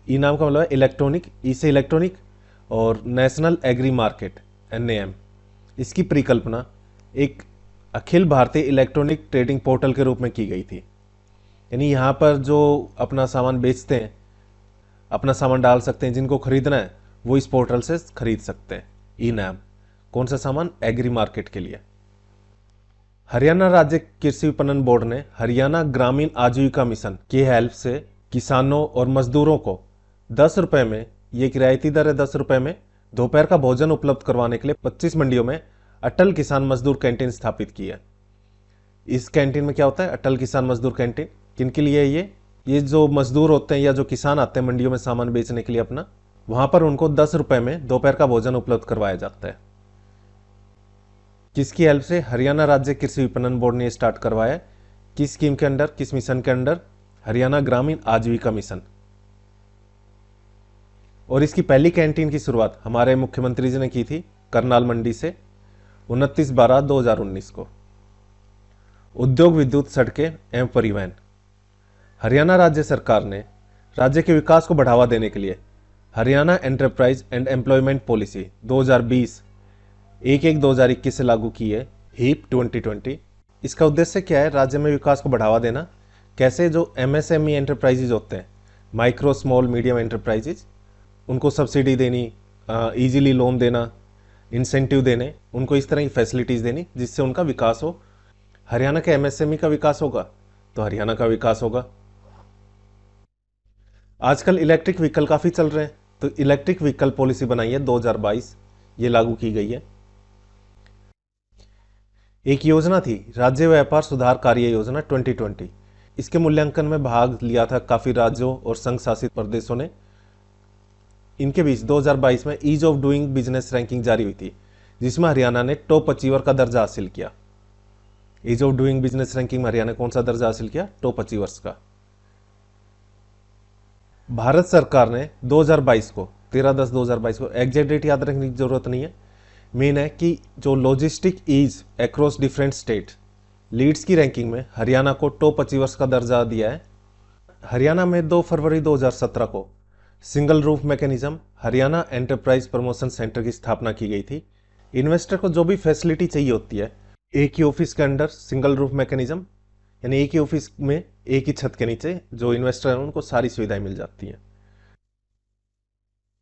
का मतलब है इलेक्ट्रॉनिक, ई से इलेक्ट्रॉनिक, और नेशनल एग्री मार्केट NAM। इसकी परिकल्पना एक Akhil Bharatiya electronic trading portal के रूप में की गई थी। यानी यहाँ पर जो अपना सामान बेचते हैं, अपना सामान डाल सकते हैं, जिनको खरीदना है वो इस पोर्टल से खरीद सकते हैं। ई नाम कौन सा सामान? एग्री मार्केट के लिए। हरियाणा राज्य कृषि विपणन बोर्ड ने हरियाणा ग्रामीण आजीविका मिशन की हेल्प से किसानों और मजदूरों को 10 रुपए में, ये किरायती दर है 10 रुपए में, दोपहर का भोजन उपलब्ध करवाने के लिए 25 मंडियों में अटल किसान मजदूर कैंटीन स्थापित की है। इस कैंटीन में क्या होता है? अटल किसान मजदूर कैंटीन। किनके लिए है ये जो मजदूर होते हैं या जो किसान आते हैं मंडियों में सामान बेचने के लिए अपना, वहां पर उनको 10 रुपए में दोपहर का भोजन उपलब्ध करवाया जाता है। किसकी हेल्प से? हरियाणा राज्य कृषि विपणन बोर्ड ने स्टार्ट करवाया है। किस स्कीम के अंडर, किस मिशन के अंडर? हरियाणा ग्रामीण आजीविका मिशन। और इसकी पहली कैंटीन की शुरुआत हमारे मुख्यमंत्री जी ने की थी करनाल मंडी से 29/12/2019 को। उद्योग, विद्युत, सड़कें एवं परिवहन। हरियाणा राज्य सरकार ने राज्य के विकास को बढ़ावा देने के लिए Haryana enterprise and employment policy 2020 1/1/2021 से लागू की है, HEEP 2020। इसका उद्देश्य क्या है? राज्य में विकास को बढ़ावा देना। कैसे? जो MSME एंटरप्राइजेज होते हैं, माइक्रो स्मॉल मीडियम एंटरप्राइजेज, उनको सब्सिडी देनी, इजीली लोन देना, इंसेंटिव देने, उनको इस तरह की फैसिलिटीज देनी जिससे उनका विकास हो। हरियाणा के MSME का विकास होगा तो हरियाणा का विकास होगा। आजकल इलेक्ट्रिक व्हीकल काफी चल रहे हैं, तो इलेक्ट्रिक व्हीकल पॉलिसी बनाई है 2022, ये लागू की गई है। एक योजना थी राज्य व्यापार सुधार कार्य योजना 2020। इसके मूल्यांकन में भाग लिया था काफी राज्यों और संघ शासित प्रदेशों ने। इनके बीच 2022 में ease of doing business ranking जारी हुई थी, जिसमें हरियाणा ने टॉप अचीवर का दर्जा हासिल किया। Ease of doing business ranking में हरियाणा कौन सा दर्जा हासिल किया? टॉप अचीवर्स का। भारत सरकार ने 2022 को 13/10/2022 को, एग्जैक्ट डेट याद रखने की जरूरत नहीं है, मेन है कि जो logistic ease across different state leads की रैंकिंग में हरियाणा को टॉप अचीवर्स का दर्जा दिया है। हरियाणा में 2 फरवरी 2017 को single roof mechanism Haryana enterprise promotion centre की स्थापना की गई थी। इन्वेस्टर को जो भी फैसिलिटी चाहिए होती है एक ही ऑफिस के अंडर, सिंगल रूफ मैकेनिज्म, यानी एक ही ऑफिस में एक ही छत के नीचे जो इन्वेस्टर हैं उनको सारी सुविधाएं मिल जाती हैं।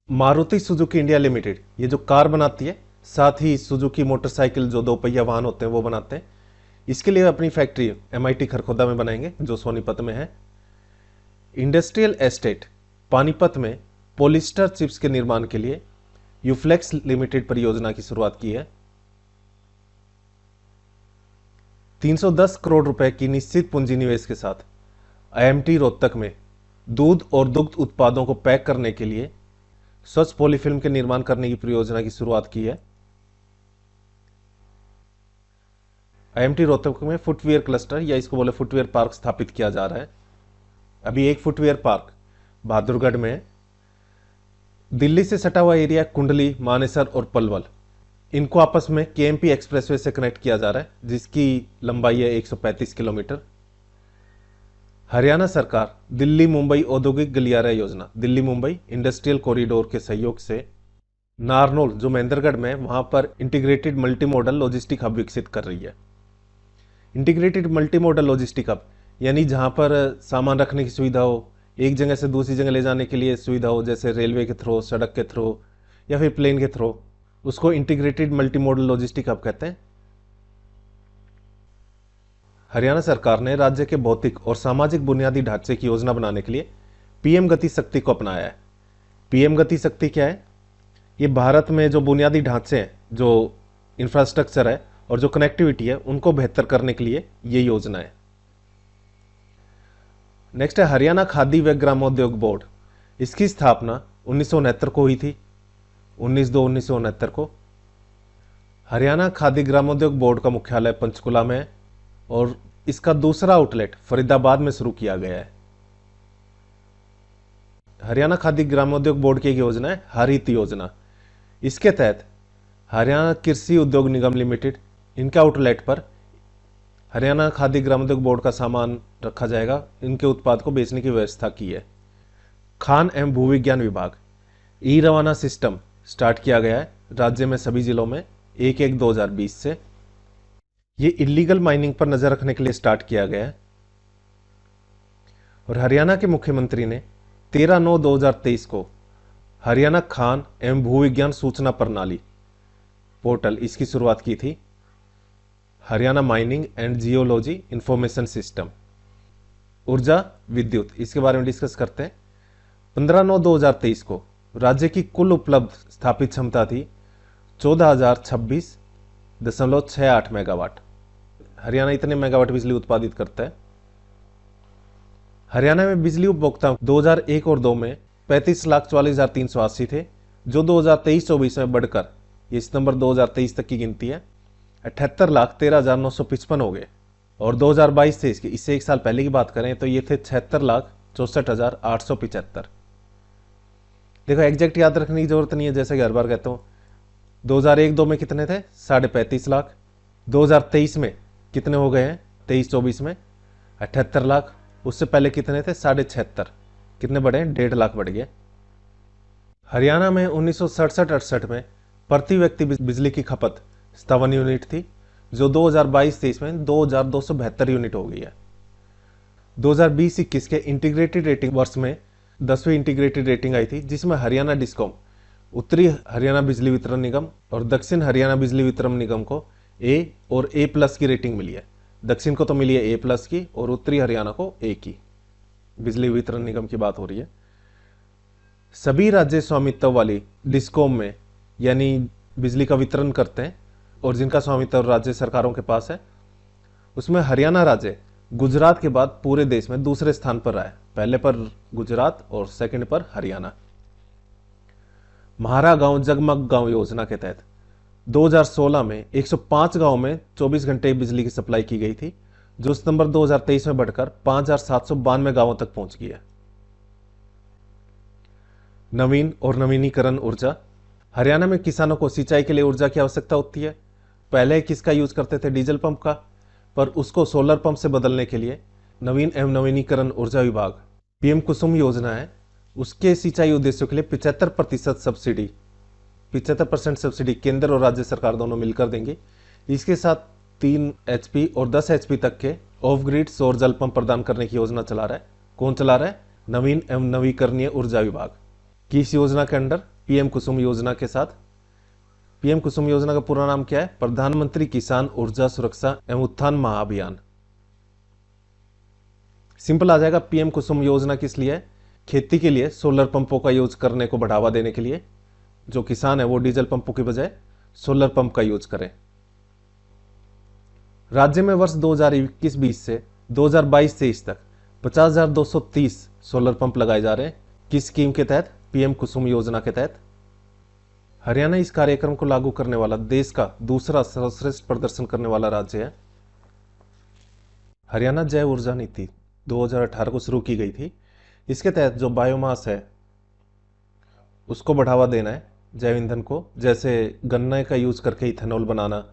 मारुति सुजुकी इंडिया लिमिटेड ये जो कार बनाती है, साथ ही सुजुकी मोटरसाइकिल जो 2 पहिया वाहन होते हैं वो बनाते हैं, इसके लिए अपनी फैक्ट्री MIT खरखोदा में बनाएंगे जो सोनीपत में है। इंडस्ट्रियल एस्टेट पानीपत में पॉलिस्टर चिप्स के निर्माण के लिए यूफ्लेक्स लिमिटेड परियोजना की शुरुआत की है। 310 करोड़ रुपए की निश्चित पूंजी निवेश के साथ IMT रोहतक में दूध और दुग्ध उत्पादों को पैक करने के लिए स्वच्छ पॉलीफिल्म के निर्माण करने की परियोजना की शुरुआत की है। IMT रोहतक में फुटवियर क्लस्टर या इसको बोले फुटवियर पार्क स्थापित किया जा रहा है। अभी एक फुटवियर पार्क बहादुरगढ़ में है। दिल्ली से सटा हुआ एरिया कुंडली, मानेसर और पलवल, इनको आपस में KMP एक्सप्रेसवे से कनेक्ट किया जा रहा है, जिसकी लंबाई है 135 किलोमीटर। हरियाणा सरकार दिल्ली मुंबई औद्योगिक गलियारा योजना, दिल्ली मुंबई इंडस्ट्रियल कॉरिडोर के सहयोग से नारनौल जो महेंद्रगढ़ में, वहां पर integrated multi modal logistic hub विकसित कर रही है। Integrated multi modal logistic hub यानी जहां पर सामान रखने की सुविधा हो, एक जगह से दूसरी जगह ले जाने के लिए सुविधा हो, जैसे रेलवे के थ्रू, सड़क के थ्रू या फिर प्लेन के थ्रू, उसको integrated multi modal logistic hub कहते हैं। हरियाणा सरकार ने राज्य के भौतिक और सामाजिक बुनियादी ढांचे की योजना बनाने के लिए पीएम गति शक्ति को अपनाया है। पीएम गति शक्ति क्या है? ये भारत में जो बुनियादी ढांचे हैं, जो इंफ्रास्ट्रक्चर है और जो कनेक्टिविटी है, उनको बेहतर करने के लिए ये योजना है। नेक्स्ट है हरियाणा खादी व ग्रामोद्योग बोर्ड। इसकी स्थापना 1969 को हुई थी, 19/2/1969 को। हरियाणा खादी ग्रामोद्योग बोर्ड का मुख्यालय पंचकुला में है और इसका दूसरा आउटलेट फरीदाबाद में शुरू किया गया है। हरियाणा खादी ग्रामोद्योग बोर्ड की एक योजना है हरित योजना। इसके तहत हरियाणा कृषि उद्योग निगम लिमिटेड, इनके आउटलेट पर हरियाणा खादी ग्रामोद्योग बोर्ड का सामान रखा जाएगा, इनके उत्पाद को बेचने की व्यवस्था की है। खान एवं भूविज्ञान विभाग ई रवाना सिस्टम स्टार्ट किया गया है राज्य में सभी जिलों में 1/1/2020 से। ये इलीगल माइनिंग पर नजर रखने के लिए स्टार्ट किया गया है। और हरियाणा के मुख्यमंत्री ने 13/9/2023 को हरियाणा खान एवं भूविज्ञान सूचना प्रणाली पोर्टल, इसकी शुरुआत की थी। Haryana mining and geology information system. ऊर्जा विद्युत, इसके बारे में डिस्कस करते हैं। 15/9/2023 को राज्य की कुल उपलब्ध स्थापित क्षमता थी 14,026.68 मेगावाट। हरियाणा इतने मेगावाट बिजली उत्पादित करता है। हरियाणा में बिजली उपभोक्ता 2001 और 2 में 35,44,380 थे, जो 2023-24 में बढ़कर, ये सितंबर 2023 तक की गिनती है, 78,13,955 हो गए। और 2022 से इससे एक साल पहले की बात करें तो ये थे 76,64,875। देखो एग्जैक्ट याद रखने की जरूरत नहीं है, जैसे कि हर बार कहता हूँ। 2001-2 में कितने थे? 35.5 लाख। 2023 में कितने हो गए हैं? 23-24 में 78 लाख। उससे पहले कितने थे? 76.5। कितने बढ़े? 1.5 लाख बढ़ गए। हरियाणा में 1967-68 में प्रति व्यक्ति बिजली की खपत 57 यूनिट थी, जो 2022-23 में 2,272 यूनिट हो गई है। 2020-21 के इंटीग्रेटेड रेटिंग वर्ष में 10वीं इंटीग्रेटेड रेटिंग आई थी, जिसमें हरियाणा डिस्कॉम, उत्तरी हरियाणा बिजली वितरण निगम और दक्षिण हरियाणा बिजली वितरण निगम को ए और A+ की रेटिंग मिली है। दक्षिण को तो मिली है A+ की और उत्तरी हरियाणा को A की। बिजली वितरण निगम की बात हो रही है। सभी राज्य स्वामित्व वाली डिस्कॉम में, यानी बिजली का वितरण करते हैं और जिनका स्वामित्व राज्य सरकारों के पास है, उसमें हरियाणा राज्य गुजरात के बाद पूरे देश में दूसरे स्थान पर रहा है। पहले पर गुजरात और सेकंड पर हरियाणा। म्हारा गांव जगमग गांव योजना के तहत 2016 में 105 गांव में 24 घंटे बिजली की सप्लाई की गई थी, जो सितंबर 2023 में बढ़कर 5,792 गांवों तक पहुंच गई है। नवीन और नवीनीकरण ऊर्जा। हरियाणा में किसानों को सिंचाई के लिए ऊर्जा की आवश्यकता होती है। पहले किसका यूज करते थे? डीजल पंप का, पर उसको सोलर पंप से बदलने के लिए नवीन एवं नवीनीकरण ऊर्जा विभाग पीएम कुसुम योजना है, उसके सिंचाई उद्देश्यों के लिए 75% सब्सिडी, 75% सब्सिडी केंद्र और राज्य सरकार दोनों मिलकर देंगे। इसके साथ 3 HP और 10 HP तक के ऑफ ग्रिड सौर जल पंप प्रदान करने की योजना चला रहा है। कौन चला रहा है? नवीन एवं नवीकरणीय ऊर्जा विभाग। किस योजना के अंडर? पीएम कुसुम योजना के साथ। पीएम कुसुम योजना का पूरा नाम क्या है? प्रधानमंत्री किसान ऊर्जा सुरक्षा एवं उत्थान महाअभियान। सिंपल आ जाएगा। पीएम कुसुम योजना किस लिए है? खेती के लिए सोलर पंपों का यूज करने को बढ़ावा देने के लिए। जो किसान है वो डीजल पंपों की बजाय सोलर पंप का यूज करें। राज्य में वर्ष 2021-20 से 2022-23 तक 50,230 सोलर पंप लगाए जा रहे हैं। किस स्कीम के तहत? पीएम कुसुम योजना के तहत। हरियाणा इस कार्यक्रम को लागू करने वाला देश का दूसरा सर्वश्रेष्ठ प्रदर्शन करने वाला राज्य है। हरियाणा जैव ऊर्जा नीति 2018 को शुरू की गई थी। इसके तहत जो बायोमास है उसको बढ़ावा देना है, जैव ईंधन को, जैसे गन्ने का यूज करके इथेनॉल बनाना,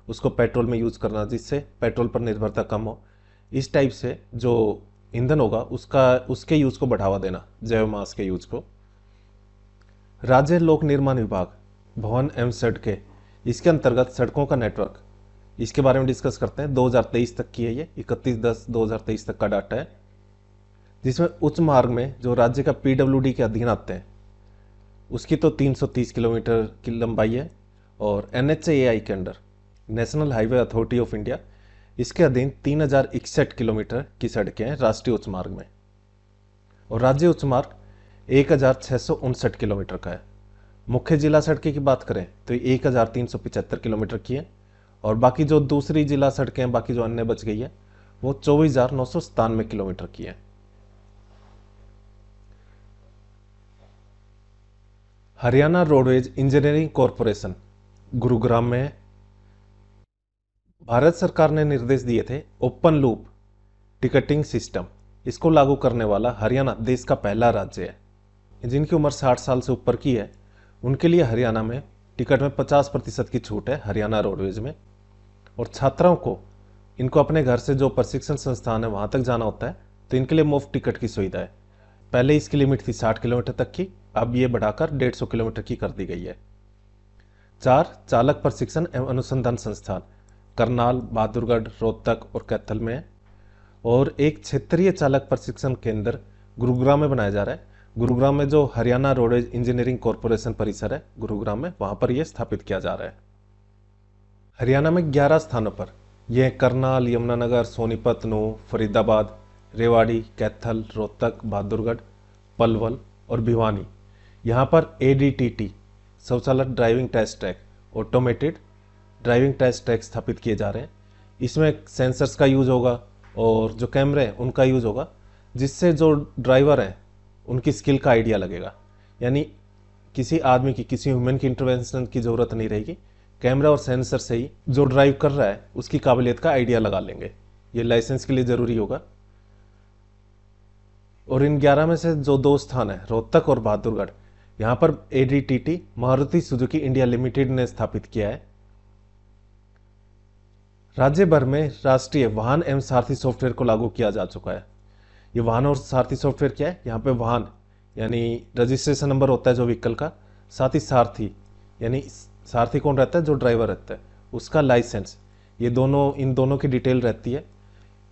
उसको पेट्रोल में यूज करना, जिससे पेट्रोल पर निर्भरता कम हो। इस टाइप से जो ईंधन होगा उसके यूज को बढ़ावा देना, जैव मास के यूज को। राज्य लोक निर्माण विभाग, भवन एवं सड़कें, इसके अंतर्गत सड़कों का नेटवर्क, इसके बारे में डिस्कस करते हैं। 2023 तक की है ये, 31/10/2023 तक का डाटा है, जिसमें उच्च मार्ग में जो राज्य का पीडब्ल्यूडी के अधीन आते हैं उसकी तो 330 किलोमीटर की लंबाई है, और एनएचएआई के under, national highway authority of India, इसके अधीन 3061 किलोमीटर की सड़कें हैं राष्ट्रीय उच्च मार्ग में, और राज्य उच्च मार्ग 1659 किलोमीटर का है। मुख्य जिला सड़कें की बात करें तो 1375 किलोमीटर की है, और बाकी जो दूसरी जिला सड़कें हैं, बाकी जो अन्य बच गई है, वो 24,997 किलोमीटर की है। Haryana roadways engineering corporation Gurugram में है। भारत सरकार ने निर्देश दिए थे ओपन लूप टिकटिंग सिस्टम, इसको लागू करने वाला हरियाणा देश का पहला राज्य है। जिनकी उम्र 60 साल से ऊपर की है उनके लिए हरियाणा में टिकट में 50% की छूट है हरियाणा रोडवेज में, और छात्राओं को इनको अपने घर से जो प्रशिक्षण संस्थान है वहां तक जाना होता है तो इनके लिए मुफ्त टिकट की सुविधा है। पहले इसकी लिमिट थी 60 किलोमीटर तक की, अब ये बढ़ाकर 150 किलोमीटर की कर दी गई है। 4 चालक प्रशिक्षण एवं अनुसंधान संस्थान करनाल, बहादुरगढ़, रोहतक और कैथल में है, और एक क्षेत्रीय चालक प्रशिक्षण केंद्र गुरुग्राम में बनाया जा रहा है। गुरुग्राम में जो हरियाणा रोडवेज इंजीनियरिंग कॉरपोरेशन परिसर है गुरुग्राम में, वहां पर यह स्थापित किया जा रहा है। हरियाणा में 11 स्थानों पर यह करनाल, यमुनानगर, सोनीपत, नूंह, फरीदाबाद, रेवाड़ी, कैथल, रोहतक, बहादुरगढ़, पलवल और भिवानी, यहाँ पर एडीटीटी स्वचालित driving test track, automated driving test track स्थापित किए जा रहे हैं। इसमें सेंसर्स का यूज होगा और जो कैमरे हैं उनका यूज होगा, जिससे जो ड्राइवर हैं उनकी स्किल का आइडिया लगेगा, यानी किसी आदमी की, किसी ह्यूमन की इंटरवेंशन की जरूरत नहीं रहेगी। कैमरा और सेंसर से ही जो ड्राइव कर रहा है उसकी काबिलियत का आइडिया लगा लेंगे। ये लाइसेंस के लिए जरूरी होगा। और इन 11 में से जो 2 स्थान है रोहतक और बहादुरगढ़, यहां पर एडीटीटी मारुति सुजुकी इंडिया लिमिटेड ने स्थापित किया है। राज्य भर में राष्ट्रीय वाहन एवं सारथी सॉफ्टवेयर को लागू किया जा चुका है। ये वाहन और सारथी सॉफ्टवेयर क्या है? यहाँ पे वाहन यानी रजिस्ट्रेशन नंबर होता है जो व्हीकल का, साथ ही सारथी यानी सारथी कौन रहता है? जो ड्राइवर रहता है, उसका लाइसेंस, ये दोनों, इन दोनों की डिटेल रहती है।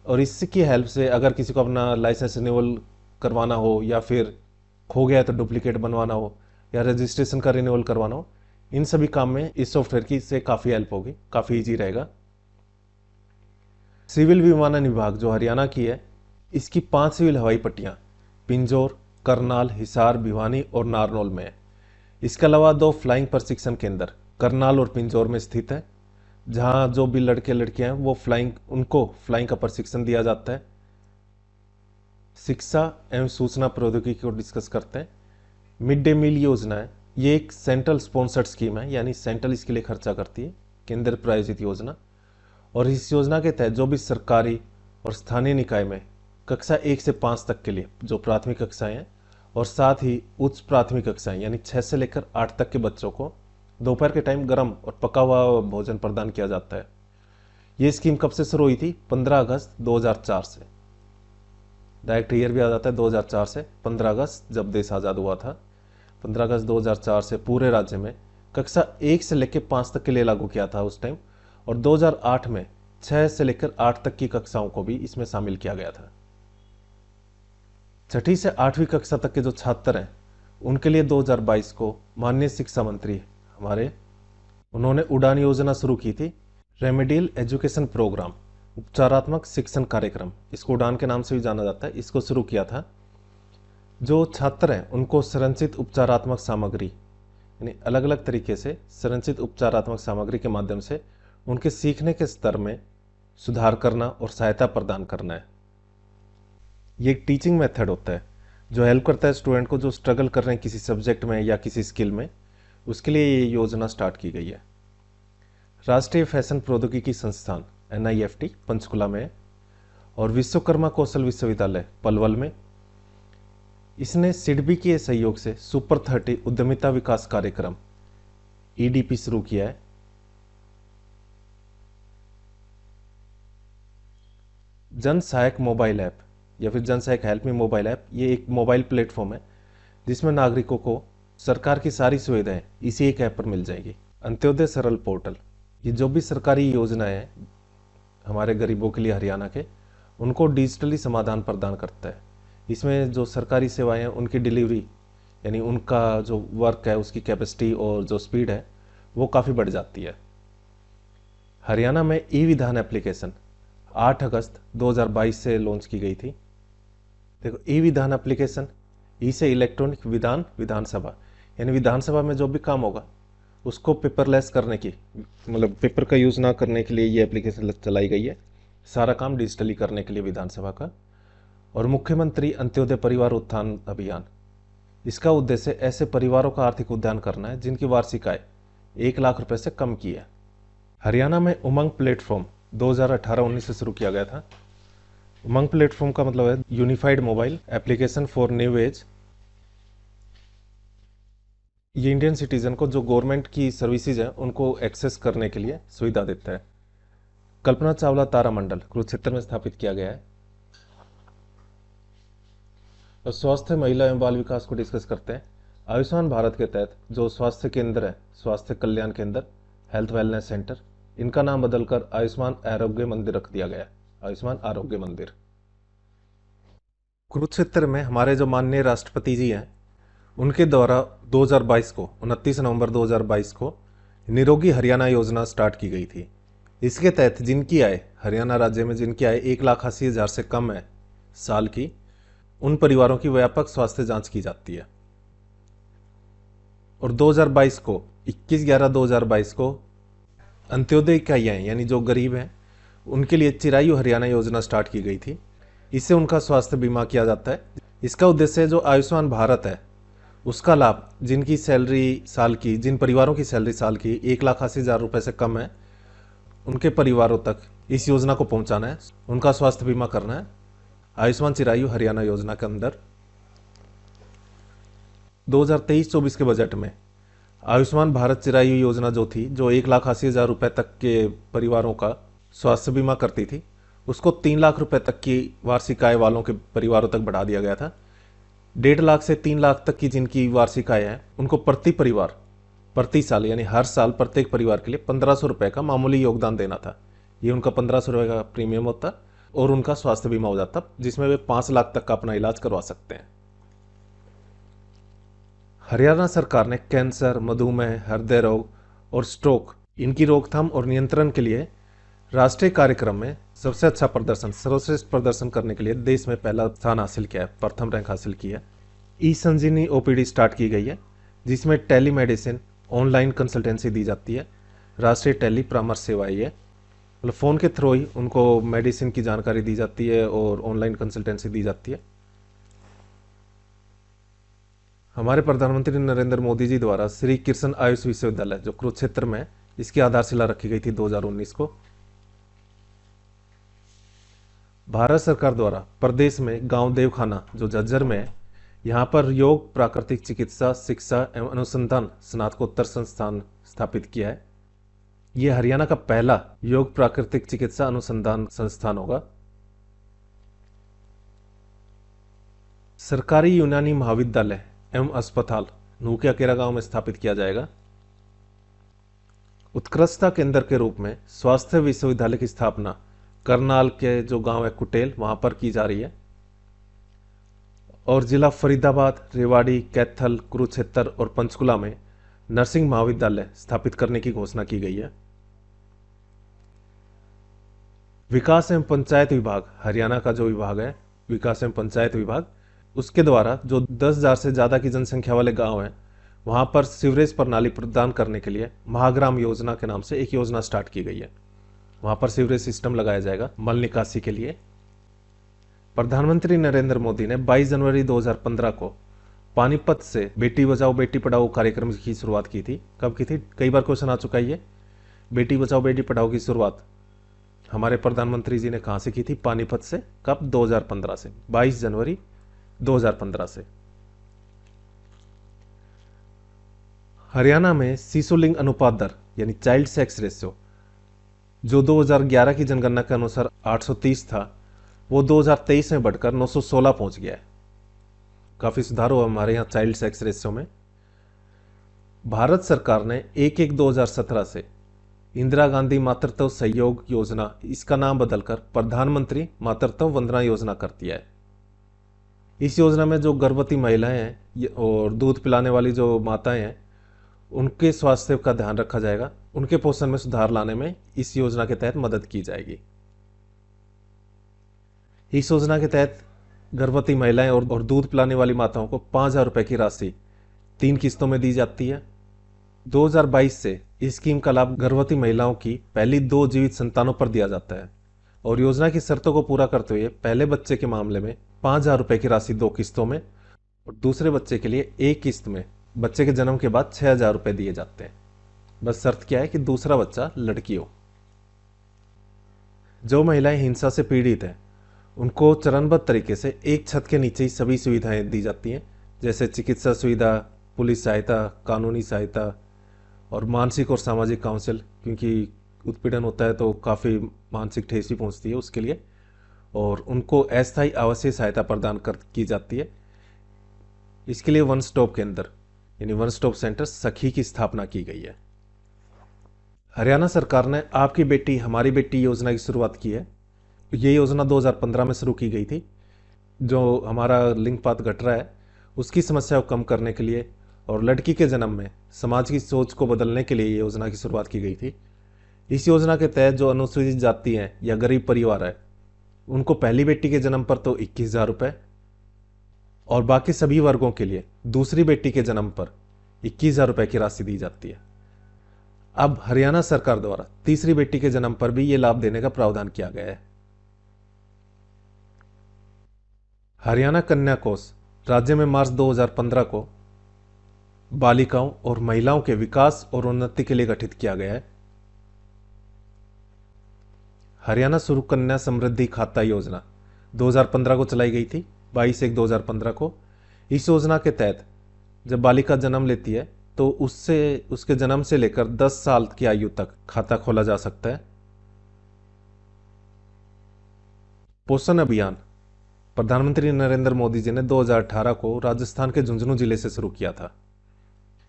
और इसकी हेल्प से अगर किसी को अपना लाइसेंस रिन्यूअल करवाना हो, या फिर खो गया है तो डुप्लीकेट बनवाना हो, या रजिस्ट्रेशन का रिन्यूअल करवाना हो, इन सभी काम में इस सॉफ्टवेयर की से काफ़ी हेल्प होगी, काफ़ी ईजी रहेगा। सिविल विमानन विभाग जो हरियाणा की है, इसकी 5 सिविल हवाई पट्टियाँ पिंजौर, करनाल, हिसार, भिवानी और नारनौल में है। इसके अलावा 2 फ्लाइंग प्रशिक्षण केंद्र करनाल और पिंजौर में स्थित है, जहाँ जो भी लड़के लड़कियां हैं वो उनको फ्लाइंग का प्रशिक्षण दिया जाता है। शिक्षा एवं सूचना प्रौद्योगिकी को डिस्कस करते हैं। मिड डे मील योजना है, ये एक सेंट्रल स्पॉन्सर्ड स्कीम है, यानी सेंट्रल इसके लिए खर्चा करती है, केंद्र प्रायोजित योजना। और इस योजना के तहत जो भी सरकारी और स्थानीय निकाय में कक्षा 1 से 5 तक के लिए जो प्राथमिक कक्षाएं हैं, और साथ ही उच्च प्राथमिक कक्षाएं यानी 6 से लेकर 8 तक के बच्चों को दोपहर के टाइम गर्म और पका हुआ भोजन प्रदान किया जाता है। ये स्कीम कब से शुरू हुई थी? 15 अगस्त 2004 से। डायरेक्ट ईयर भी आ जाता है 2004 से, 15 अगस्त जब देश आज़ाद हुआ था, 15 अगस्त 2004 से पूरे राज्य में कक्षा 1 से लेकर 5 तक के लिए लागू किया था उस टाइम, और 2008 में 6 से लेकर 8 तक की कक्षाओं को भी इसमें शामिल किया गया था। 6ठी से 8वीं कक्षा तक के जो छात्र हैं उनके लिए 2022 को माननीय शिक्षा मंत्री हमारे, उन्होंने उड़ान योजना शुरू की थी, रेमेडियल एजुकेशन प्रोग्राम, उपचारात्मक शिक्षण कार्यक्रम, इसको उड़ान के नाम से भी जाना जाता है, इसको शुरू किया था। जो छात्र हैं उनको संरचित उपचारात्मक सामग्री यानी अलग अलग तरीके से संरचित उपचारात्मक सामग्री के माध्यम से उनके सीखने के स्तर में सुधार करना और सहायता प्रदान करना है। ये एक टीचिंग मेथड होता है जो हेल्प करता है स्टूडेंट को जो स्ट्रगल कर रहे हैं किसी सब्जेक्ट में या किसी स्किल में, उसके लिए ये योजना स्टार्ट की गई है। राष्ट्रीय फैशन प्रौद्योगिकी संस्थान NIFT पंचकुला में है, और विश्वकर्मा कौशल विश्वविद्यालय पलवल में, इसने सिडबी के सहयोग से सुपर 30 उद्यमिता विकास कार्यक्रम EDP शुरू किया है। जन सहायक मोबाइल ऐप या फिर जन सहायक हेल्प मी मोबाइल ऐप, ये एक मोबाइल प्लेटफॉर्म है जिसमें नागरिकों को सरकार की सारी सुविधाएं इसी एक ऐप पर मिल जाएगी। अंत्योदय सरल पोर्टल, ये जो भी सरकारी योजनाएं हैं हमारे गरीबों के लिए हरियाणा के, उनको डिजिटली समाधान प्रदान करता है। इसमें जो सरकारी सेवाएं हैं उनकी डिलीवरी यानी उनका जो वर्क है उसकी कैपेसिटी और जो स्पीड है वो काफ़ी बढ़ जाती है। हरियाणा में ई विधान एप्लीकेशन 8 अगस्त 2022 से लॉन्च की गई थी। देखो, ई विधान एप्लीकेशन, ई से इलेक्ट्रॉनिक विधान, विधानसभा, यानी विधानसभा में जो भी काम होगा उसको पेपरलेस करने की, मतलब पेपर का यूज़ ना करने के लिए ये एप्लीकेशन चलाई गई है, सारा काम डिजिटली करने के लिए विधानसभा का। और मुख्यमंत्री अंत्योदय परिवार उत्थान अभियान, इसका उद्देश्य ऐसे परिवारों का आर्थिक उद्यान करना है जिनकी वार्षिक आय 1 लाख रुपए से कम की है। हरियाणा में उमंग प्लेटफॉर्म 2018-19 से शुरू किया गया था। उमंग प्लेटफॉर्म का मतलब है unified mobile application for new age. ये इंडियन सिटीजन को जो गवर्नमेंट की सर्विसेज है उनको एक्सेस करने के लिए सुविधा देता है। कल्पना चावला तारामंडल कुरुक्षेत्र में स्थापित किया गया है। और स्वास्थ्य, महिला एवं बाल विकास को डिस्कस करते हैं। आयुष्मान भारत के तहत जो स्वास्थ्य केंद्र है, स्वास्थ्य कल्याण केंद्र, हेल्थ वेलनेस सेंटर, इनका नाम बदलकर आयुष्मान आरोग्य मंदिर रख दिया गया है। आयुष्मान आरोग्य मंदिर। कुरुक्षेत्र में हमारे जो माननीय राष्ट्रपति जी हैं उनके द्वारा 2022 को 29 नवंबर 2022 को निरोगी हरियाणा योजना स्टार्ट की गई थी। इसके तहत जिनकी आय, हरियाणा राज्य में जिनकी आय 1,80,000 से कम है साल की, उन परिवारों की व्यापक स्वास्थ्य जांच की जाती है। और 2022 को 21/11/2022 को अंत्योदय इकाइयाँ यानी जो गरीब हैं उनके लिए चिरायु हरियाणा योजना स्टार्ट की गई थी। इससे उनका स्वास्थ्य बीमा किया जाता है। इसका उद्देश्य जो आयुष्मान भारत है उसका लाभ जिनकी सैलरी साल की, जिन परिवारों की सैलरी साल की 1,80,000 रुपये से कम है, उनके परिवारों तक इस योजना को पहुंचाना है, उनका स्वास्थ्य बीमा करना है आयुष्मान चिरायु हरियाणा योजना के अंदर। 2023-24 के बजट में आयुष्मान भारत चिरायु योजना जो थी, जो 1,80,000 रुपये तक के परिवारों का स्वास्थ्य बीमा करती थी, उसको 3 लाख रुपए तक की वार्षिक आय वालों के परिवारों तक बढ़ा दिया गया था। 1.5 लाख से 3 लाख तक की जिनकी वार्षिक आय है उनको प्रति परिवार प्रति साल यानी हर साल प्रत्येक परिवार के लिए 1,500 रुपये का मामूली योगदान देना था। ये उनका 1,500 रुपये का प्रीमियम होता और उनका स्वास्थ्य बीमा हो जाता, जिसमें वे 5 लाख तक का अपना इलाज करवा सकते हैं। हरियाणा सरकार ने कैंसर, मधुमेह, हृदय रोग और स्ट्रोक, इनकी रोकथाम और नियंत्रण के लिए राष्ट्रीय कार्यक्रम में सबसे अच्छा प्रदर्शन, सर्वश्रेष्ठ प्रदर्शन करने के लिए देश में पहला स्थान हासिल किया है, प्रथम रैंक हासिल की है। ई संजीवनी ओपीडी स्टार्ट की गई है जिसमें टेली मेडिसिन, ऑनलाइन कंसल्टेंसी दी जाती है। राष्ट्रीय टेली परामर्श सेवा ये, मतलब फ़ोन के थ्रू ही उनको मेडिसिन की जानकारी दी जाती है और ऑनलाइन कंसल्टेंसी दी जाती है। हमारे प्रधानमंत्री नरेंद्र मोदी जी द्वारा श्री कृष्ण आयुष विश्वविद्यालय जो कुरुक्षेत्र में, इसकी आधारशिला रखी गई थी 2019 को। भारत सरकार द्वारा प्रदेश में गांव देवखाना जो झज्जर में है, यहाँ पर योग प्राकृतिक चिकित्सा शिक्षा एवं अनुसंधान स्नातकोत्तर संस्थान स्थापित किया है। ये हरियाणा का पहला योग प्राकृतिक चिकित्सा अनुसंधान संस्थान होगा। सरकारी यूनानी महाविद्यालय एवं अस्पताल नूकिया गांव में स्थापित किया जाएगा। उत्कृष्टता केंद्र के रूप में स्वास्थ्य विश्वविद्यालय की स्थापना करनाल के जो गांव है कुटेल, वहां पर की जा रही है। और जिला फरीदाबाद, रेवाड़ी, कैथल, कुरुक्षेत्र और पंचकुला में नर्सिंग महाविद्यालय स्थापित करने की घोषणा की गई है। विकास एवं पंचायत विभाग, हरियाणा का जो विभाग है विकास एवं पंचायत विभाग, उसके द्वारा जो 10,000 से ज़्यादा की जनसंख्या वाले गांव हैं वहां पर सीवरेज प्रणाली प्रदान करने के लिए महाग्राम योजना के नाम से एक योजना स्टार्ट की गई है। वहां पर सीवरेज सिस्टम लगाया जाएगा मल निकासी के लिए। प्रधानमंत्री नरेंद्र मोदी ने 22 जनवरी 2015 को पानीपत से बेटी बचाओ बेटी पढ़ाओ कार्यक्रम की शुरुआत की थी। कब की थी? कई बार क्वेश्चन आ चुका है ये। बेटी बचाओ बेटी पढ़ाओ की शुरुआत हमारे प्रधानमंत्री जी ने कहां से की थी? पानीपत से। कब? 2015 से, 22 जनवरी 2015 से। हरियाणा में शिशु लिंग अनुपात दर यानी चाइल्ड सेक्स रेशियो जो 2011 की जनगणना के अनुसार 830 था, वो 2023 में बढ़कर 916 पहुंच गया है। काफ़ी सुधार हुआ हमारे यहाँ चाइल्ड सेक्स रेशियो में। भारत सरकार ने 1/1/2017 से इंदिरा गांधी मातृत्व सहयोग योजना, इसका नाम बदलकर प्रधानमंत्री मातृत्व वंदना योजना कर दिया है। इस योजना में जो गर्भवती महिलाएं हैं और दूध पिलाने वाली जो माताएं हैं, उनके स्वास्थ्य का ध्यान रखा जाएगा, उनके पोषण में सुधार लाने में इस योजना के तहत मदद की जाएगी। इस योजना के तहत गर्भवती महिलाएं और दूध पिलाने वाली माताओं को 5,000 रुपए की राशि 3 किस्तों में दी जाती है। 2022 से इस स्कीम का लाभ गर्भवती महिलाओं की पहली 2 जीवित संतानों पर दिया जाता है और योजना की शर्तों को पूरा करते हुए पहले बच्चे के मामले में 5,000 रुपए की राशि 2 किस्तों में और दूसरे बच्चे के लिए 1 किस्त में बच्चे के जन्म के बाद 6,000 रुपए दिए जाते हैं। बस शर्त क्या है कि दूसरा बच्चा लड़की हो। जो महिलाएं हिंसा से पीड़ित हैं, उनको चरणबद्ध तरीके से एक छत के नीचे ही सभी सुविधाएं दी जाती हैं, जैसे चिकित्सा सुविधा, पुलिस सहायता, कानूनी सहायता और मानसिक और सामाजिक काउंसिल, क्योंकि उत्पीड़न होता है तो काफ़ी मानसिक ठेस भी पहुंचती है उसके लिए, और उनको अस्थायी आवासीय सहायता प्रदान की जाती है। इसके लिए वन स्टॉप केंद्र यानी वन स्टॉप सेंटर सखी की स्थापना की गई है। हरियाणा सरकार ने आपकी बेटी हमारी बेटी योजना की शुरुआत की है। ये योजना 2015 में शुरू की गई थी। जो हमारा लिंगपात घट रहा है उसकी समस्या को कम करने के लिए और लड़की के जन्म में समाज की सोच को बदलने के लिए ये योजना की शुरुआत की गई थी। इस योजना के तहत जो अनुसूचित जाति हैं या गरीब परिवार है, उनको पहली बेटी के जन्म पर तो 21,000 रुपये और बाकी सभी वर्गों के लिए दूसरी बेटी के जन्म पर 21,000 रुपये की राशि दी जाती है। अब हरियाणा सरकार द्वारा तीसरी बेटी के जन्म पर भी ये लाभ देने का प्रावधान किया गया है। हरियाणा कन्या कोष राज्य में मार्च 2015 को बालिकाओं और महिलाओं के विकास और उन्नति के लिए गठित किया गया है। हरियाणा सुकन्या समृद्धि खाता योजना 2015 को चलाई गई थी, 22/1/2015 को। इस योजना के तहत जब बालिका जन्म लेती है तो उसके जन्म से लेकर 10 साल की आयु तक खाता खोला जा सकता है। पोषण अभियान प्रधानमंत्री नरेंद्र मोदी जी ने 2018 को राजस्थान के झुंझुनू जिले से शुरू किया था।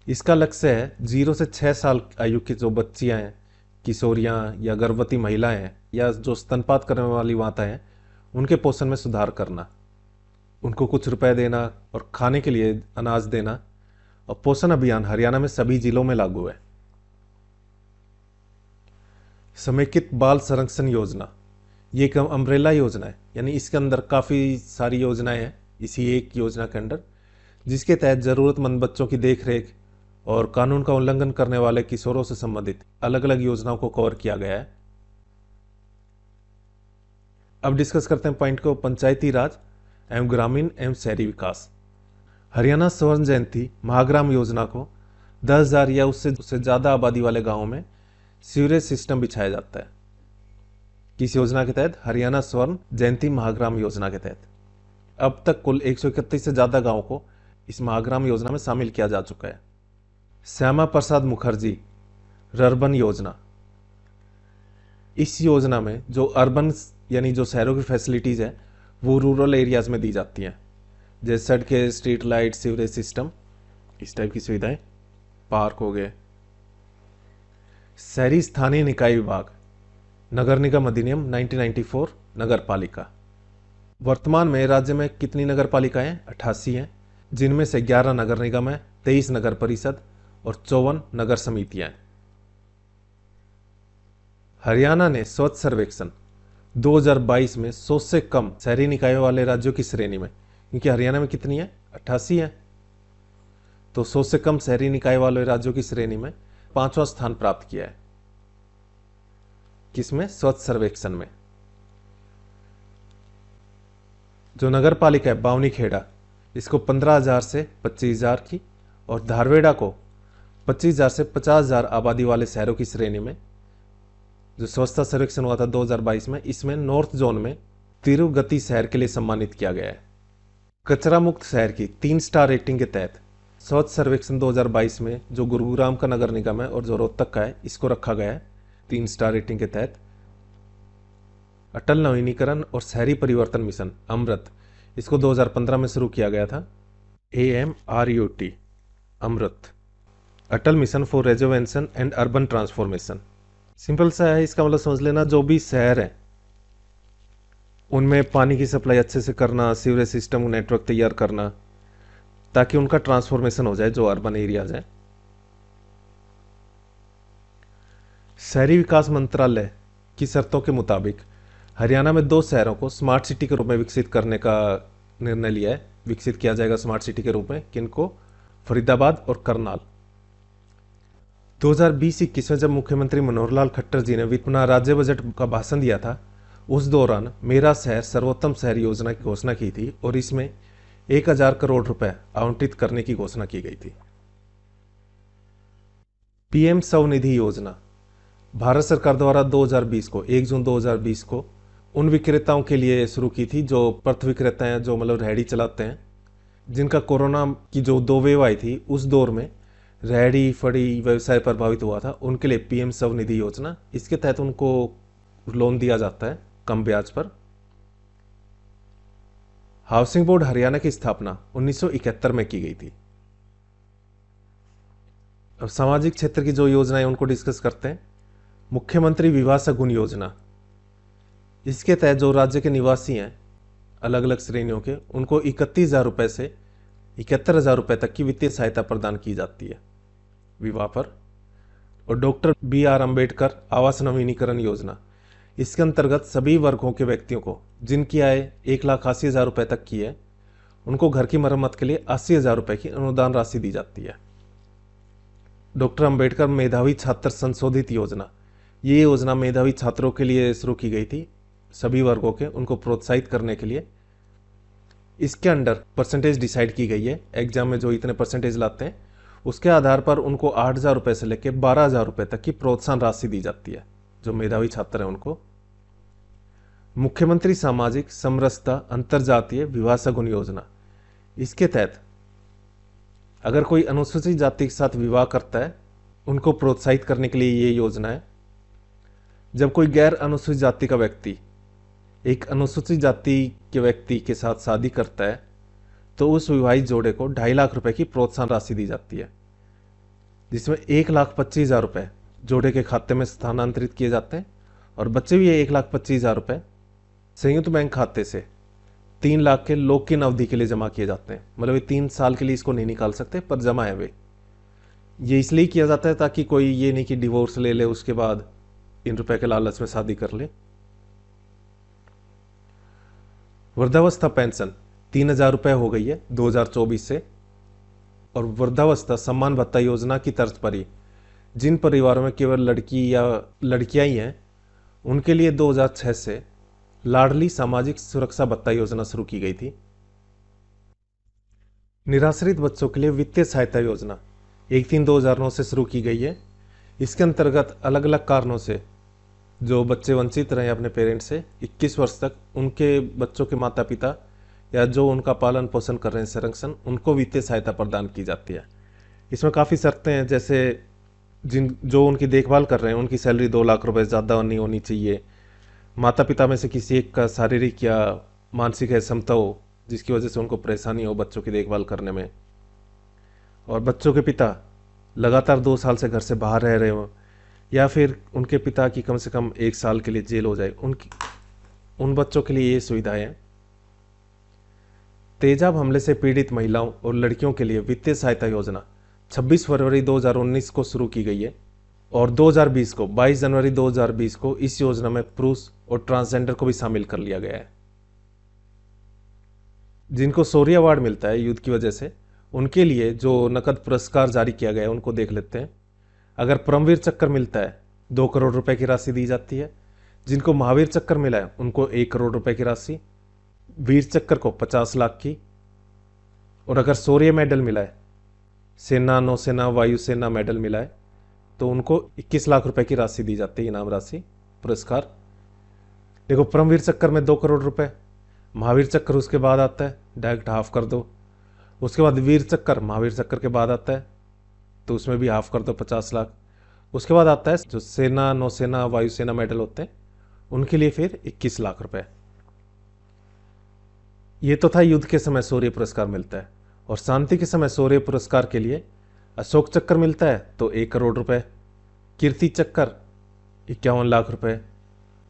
इसका लक्ष्य है 0 से 6 साल आयु की जो बच्चियां हैं, किशोरियां या गर्भवती महिलाएं हैं या जो स्तनपात करने वाली माताएं हैं, उनके पोषण में सुधार करना, उनको कुछ रुपए देना और खाने के लिए अनाज देना। और पोषण अभियान हरियाणा में सभी जिलों में लागू है। समेकित बाल संरक्षण योजना ये एक अम्ब्रेला योजना है, यानी इसके अंदर काफ़ी सारी योजनाएं हैं इसी एक योजना के अंदर, जिसके तहत ज़रूरतमंद बच्चों की देखरेख और कानून का उल्लंघन करने वाले किशोरों से संबंधित अलग अलग योजनाओं को कवर किया गया है। अब डिस्कस करते हैं पॉइंट को, पंचायती राज एवं ग्रामीण एवं शहरी विकास। हरियाणा स्वर्ण जयंती महाग्राम योजना को 10,000 या उससे ज़्यादा आबादी वाले गांवों में सीवरेज सिस्टम बिछाया जाता है। किस योजना के तहत? हरियाणा स्वर्ण जयंती महाग्राम योजना के तहत। अब तक कुल 131 से ज़्यादा गांवों को इस महाग्राम योजना में शामिल किया जा चुका है। श्यामा प्रसाद मुखर्जी रर्बन योजना, इस योजना में जो अर्बन यानी जो शहरों की फैसिलिटीज़ है वो रूरल एरियाज में दी जाती हैं, जैसे सड़कें, स्ट्रीट लाइट, सीवरेज सिस्टम, इस टाइप की सुविधाएं, पार्क हो गए। शहरी स्थानीय निकाय विभाग नगर निगम अधिनियम 1994 नगर पालिका। वर्तमान में राज्य में कितनी नगर पालिकाएं हैं? 88 हैं, जिनमें से 11 नगर निगम है, 23 नगर परिषद और 54 नगर समितियां हैं। हरियाणा ने स्वच्छ सर्वेक्षण 2022 में 100 से कम शहरी निकायों वाले राज्यों की श्रेणी में, क्योंकि हरियाणा में कितनी है? 88 है, तो 100 से कम शहरी निकाय वाले राज्यों की श्रेणी में 5वां स्थान प्राप्त किया है। किसमें? स्वच्छ सर्वेक्षण में। जो नगर पालिका है बावनी खेड़ा, इसको 15,000 से 25,000 की और धारवेड़ा को 25,000 से 50,000 आबादी वाले शहरों की श्रेणी में जो स्वच्छता सर्वेक्षण हुआ था 2022 में, इसमें नॉर्थ जोन में तिरुगति शहर के लिए सम्मानित किया गया है। कचरा मुक्त शहर की 3 स्टार रेटिंग के तहत स्वच्छ सर्वेक्षण 2022 में जो गुरुग्राम का नगर निगम है और जो रोहतक का है, इसको रखा गया है 3 स्टार रेटिंग के तहत। अटल नवीनीकरण और शहरी परिवर्तन मिशन अमृत, इसको 2015 में शुरू किया गया था। AMRUT, Amrut, Atal mission for rejuvenation and urban transformation. Simple सा है, इसका मतलब समझ लेना, जो भी शहर है उनमें पानी की सप्लाई अच्छे से करना, सीवरेज सिस्टम नेटवर्क तैयार करना, ताकि उनका ट्रांसफॉर्मेशन हो जाए जो अर्बन एरियाज हैं। शहरी विकास मंत्रालय की शर्तों के मुताबिक हरियाणा में 2 शहरों को स्मार्ट सिटी के रूप में विकसित करने का निर्णय लिया है। विकसित किया जाएगा स्मार्ट सिटी के रूप में, किनको? फरीदाबाद और करनाल। 2020-21 में जब मुख्यमंत्री मनोहर लाल खट्टर जी ने अपना राज्य बजट का भाषण दिया था, उस दौरान मेरा शहर सर्वोत्तम शहर योजना की घोषणा की थी और इसमें 1000 करोड़ रुपए आवंटित करने की घोषणा की गई थी। PM स्वनिधि योजना भारत सरकार द्वारा 2020 को 1 जून 2020 को उन विक्रेताओं के लिए शुरू की थी जो पथ विक्रेता हैं, जो मतलब रेहड़ी चलाते हैं, जिनका कोरोना की जो 2 वेव आई थी उस दौर में रेहड़ी फड़ी व्यवसाय प्रभावित हुआ था। उनके लिए PM स्वनिधि योजना, इसके तहत उनको लोन दिया जाता है कम ब्याज पर। हाउसिंग बोर्ड हरियाणा की स्थापना 1971 में की गई थी। अब सामाजिक क्षेत्र की जो योजनाएं उनको डिस्कस करते हैं। मुख्यमंत्री विवाह शगुन योजना, इसके तहत जो राज्य के निवासी हैं अलग अलग श्रेणियों के, उनको 31,000 रुपए से 71,000 रुपए तक की वित्तीय सहायता प्रदान की जाती है विवाह पर। और डॉक्टर BR अम्बेडकर आवास नवीनीकरण योजना, इसके अंतर्गत सभी वर्गों के व्यक्तियों को जिनकी आय 1,80,000 रुपए तक की है, उनको घर की मरम्मत के लिए 80,000 रुपए की अनुदान राशि दी जाती है। डॉक्टर अम्बेडकर मेधावी छात्र संशोधित योजना, ये योजना मेधावी छात्रों के लिए शुरू की गई थी, सभी वर्गों के, उनको प्रोत्साहित करने के लिए। इसके अंडर परसेंटेज डिसाइड की गई है, एग्जाम में जो इतने परसेंटेज लाते हैं उसके आधार पर उनको 8,000 रुपए से लेकर 12,000 रुपए तक की प्रोत्साहन राशि दी जाती है जो मेधावी छात्र हैं उनको। मुख्यमंत्री सामाजिक समरसता अंतरजातीय विवाह शगुन योजना, इसके तहत अगर कोई अनुसूचित जाति के साथ विवाह करता है उनको प्रोत्साहित करने के लिए ये योजना है। जब कोई गैर अनुसूचित जाति का व्यक्ति एक अनुसूचित जाति के व्यक्ति के साथ शादी करता है तो उस विवाहित जोड़े को 2.5 लाख रुपए की प्रोत्साहन राशि दी जाती है, जिसमें 1,25,000 रुपए जोड़े के खाते में स्थानांतरित किए जाते हैं और बच्चे भी 1,25,000 रुपए संयुक्त बैंक खाते से 3 लाख के लॉक इन अवधि के लिए जमा किए जाते हैं। मतलब ये 3 साल के लिए इसको नहीं निकाल सकते, पर जमा है वे। ये इसलिए किया जाता है ताकि कोई ये नहीं कि डिवोर्स ले ले उसके बाद इन रुपए के लालच में शादी कर ले। वृद्धावस्था पेंशन 3,000 रुपए हो गई है 2024 से। और वृद्धावस्था सम्मान भत्ता योजना की तर्ज पर ही जिन परिवारों में केवल लड़की या लड़कियां ही हैं उनके लिए 2006 से लाडली सामाजिक सुरक्षा भत्ता योजना शुरू की गई थी। निराश्रित बच्चों के लिए वित्तीय सहायता योजना 1/3/2009 से शुरू की गई है। इसके अंतर्गत अलग अलग कारणों से जो बच्चे वंचित रहे अपने पेरेंट्स से 21 वर्ष तक, उनके बच्चों के माता पिता या जो उनका पालन पोषण कर रहे हैं संरक्षण, उनको वित्तीय सहायता प्रदान की जाती है। इसमें काफ़ी शर्तें हैं, जैसे जो उनकी देखभाल कर रहे हैं उनकी सैलरी 2 लाख रुपए ज़्यादा नहीं होनी चाहिए, माता पिता में से किसी एक का शारीरिक या मानसिक अक्षमता हो जिसकी वजह से उनको परेशानी हो बच्चों की देखभाल करने में, और बच्चों के पिता लगातार 2 साल से घर से बाहर रह रहे हो, या फिर उनके पिता की कम से कम 1 साल के लिए जेल हो जाए, उन बच्चों के लिए ये सुविधाएं हैं। तेजाब हमले से पीड़ित महिलाओं और लड़कियों के लिए वित्तीय सहायता योजना 26 फरवरी 2019 को शुरू की गई है और 2020 को 22 जनवरी 2020 को इस योजना में पुरुष और ट्रांसजेंडर को भी शामिल कर लिया गया है। जिनको शौर्य अवार्ड मिलता है युद्ध की वजह से, उनके लिए जो नकद पुरस्कार जारी किया गया है उनको देख लेते हैं। अगर परमवीर चक्कर मिलता है 2 करोड़ रुपए की राशि दी जाती है। जिनको महावीर चक्कर मिला है उनको 1 करोड़ रुपए की राशि, वीर चक्कर को 50 लाख की, और अगर शौर्य मेडल मिला है, सेना, नौसेना, वायुसेना मेडल मिला है तो उनको 21 लाख रुपए की राशि दी जाती है, इनाम राशि, पुरस्कार। देखो, परमवीर चक्कर में 2 करोड़ रुपए, महावीर चक्कर उसके बाद आता है, डायरेक्ट हाफ कर दो। उसके बाद वीर चक्कर महावीर चक्कर के बाद आता है तो उसमें भी हाफ कर दो, 50 लाख। उसके बाद आता है जो सेना, नौसेना, वायुसेना मेडल होते हैं उनके लिए फिर 21 लाख रुपए। ये तो था युद्ध के समय शौर्य पुरस्कार मिलता है। और शांति के समय शौर्य पुरस्कार के लिए अशोक चक्र मिलता है तो 1 करोड़ रुपए, कीर्ति चक्र 51 लाख रुपए,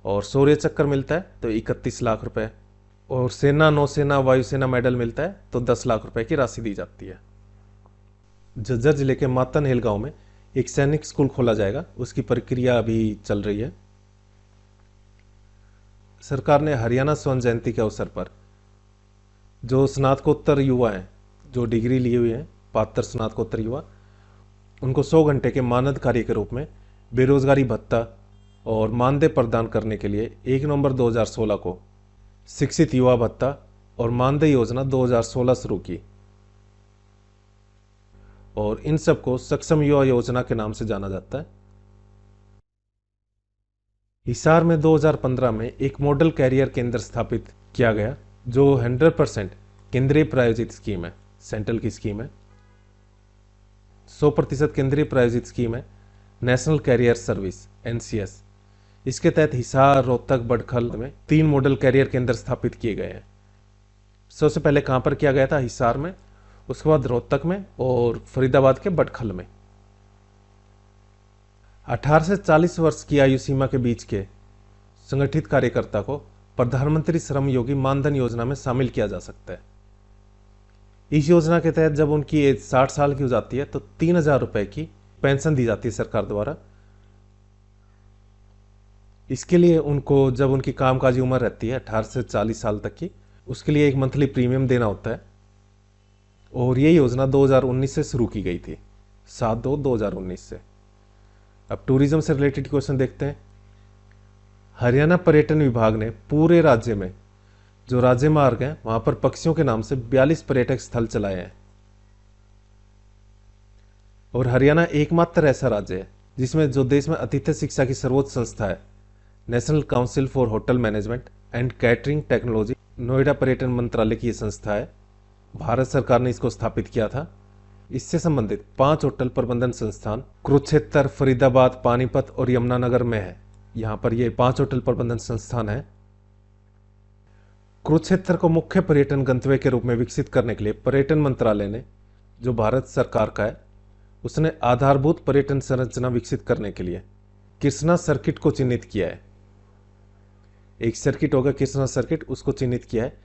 और शौर्य चक्र मिलता है तो 31 लाख रुपए, और सेना, नौसेना, वायुसेना मेडल मिलता है तो 10 लाख रुपए की राशि दी जाती है। झज्जर जिले के मातनहेल गांव में एक सैनिक स्कूल खोला जाएगा, उसकी प्रक्रिया अभी चल रही है। सरकार ने हरियाणा स्वर्ण जयंती के अवसर पर जो स्नातकोत्तर युवा हैं, जो डिग्री लिए हुए हैं, 72 स्नातकोत्तर युवा, उनको 100 घंटे के मानद कार्य के रूप में बेरोजगारी भत्ता और मानदेय प्रदान करने के लिए 1 नवंबर 2016 को शिक्षित युवा भत्ता और मानदेय योजना 2016 शुरू की, और इन सबको सक्षम युवा योजना के नाम से जाना जाता है। हिसार में 2015 में एक मॉडल कैरियर केंद्र स्थापित किया गया, जो 100% केंद्रीय प्रायोजित स्कीम है, सेंट्रल की स्कीम है। 100% केंद्रीय प्रायोजित स्कीम है नेशनल कैरियर सर्विस, NCS। इसके तहत हिसार, रोहतक, बडखल में 3 मॉडल कैरियर केंद्र स्थापित किए गए हैं। सबसे पहले कहां पर किया गया था? हिसार में, उसके बाद रोहतक में, और फरीदाबाद के बडखल में। 18 से 40 वर्ष की आयु सीमा के बीच के संगठित कार्यकर्ता को प्रधानमंत्री श्रम योगी मानधन योजना में शामिल किया जा सकता है। इस योजना के तहत जब उनकी एज 60 साल की हो जाती है तो 3,000 रुपए की पेंशन दी जाती है सरकार द्वारा। इसके लिए उनको, जब उनकी कामकाजी उम्र रहती है 18 से 40 साल तक की, उसके लिए एक मंथली प्रीमियम देना होता है। और ये योजना 2019 से शुरू की गई थी, 7/2/2019 से। अब टूरिज्म से रिलेटेड क्वेश्चन देखते हैं। हरियाणा पर्यटन विभाग ने पूरे राज्य में जो राज्य मार्ग हैं वहां पर पक्षियों के नाम से 42 पर्यटक स्थल चलाए हैं। और हरियाणा एकमात्र ऐसा राज्य है जिसमें, जो देश में आतिथ्य शिक्षा की सर्वोच्च संस्था है, national council for hotel management and catering technology, Noida पर्यटन मंत्रालय की यह संस्था है। भारत सरकार ने इसको स्थापित किया था। इससे संबंधित 5 होटल प्रबंधन संस्थान कुरुक्षेत्र, फरीदाबाद, पानीपत और यमुनानगर में है। यहां पर ये 5 होटल प्रबंधन संस्थान है। कुरुक्षेत्र को मुख्य पर्यटन गंतव्य के रूप में विकसित करने के लिए पर्यटन मंत्रालय ने, जो भारत सरकार का है, उसने आधारभूत पर्यटन संरचना विकसित करने के लिए कृष्णा सर्किट को चिन्हित किया है। एक सर्किट होगा कृष्णा सर्किट, उसको चिन्हित किया है।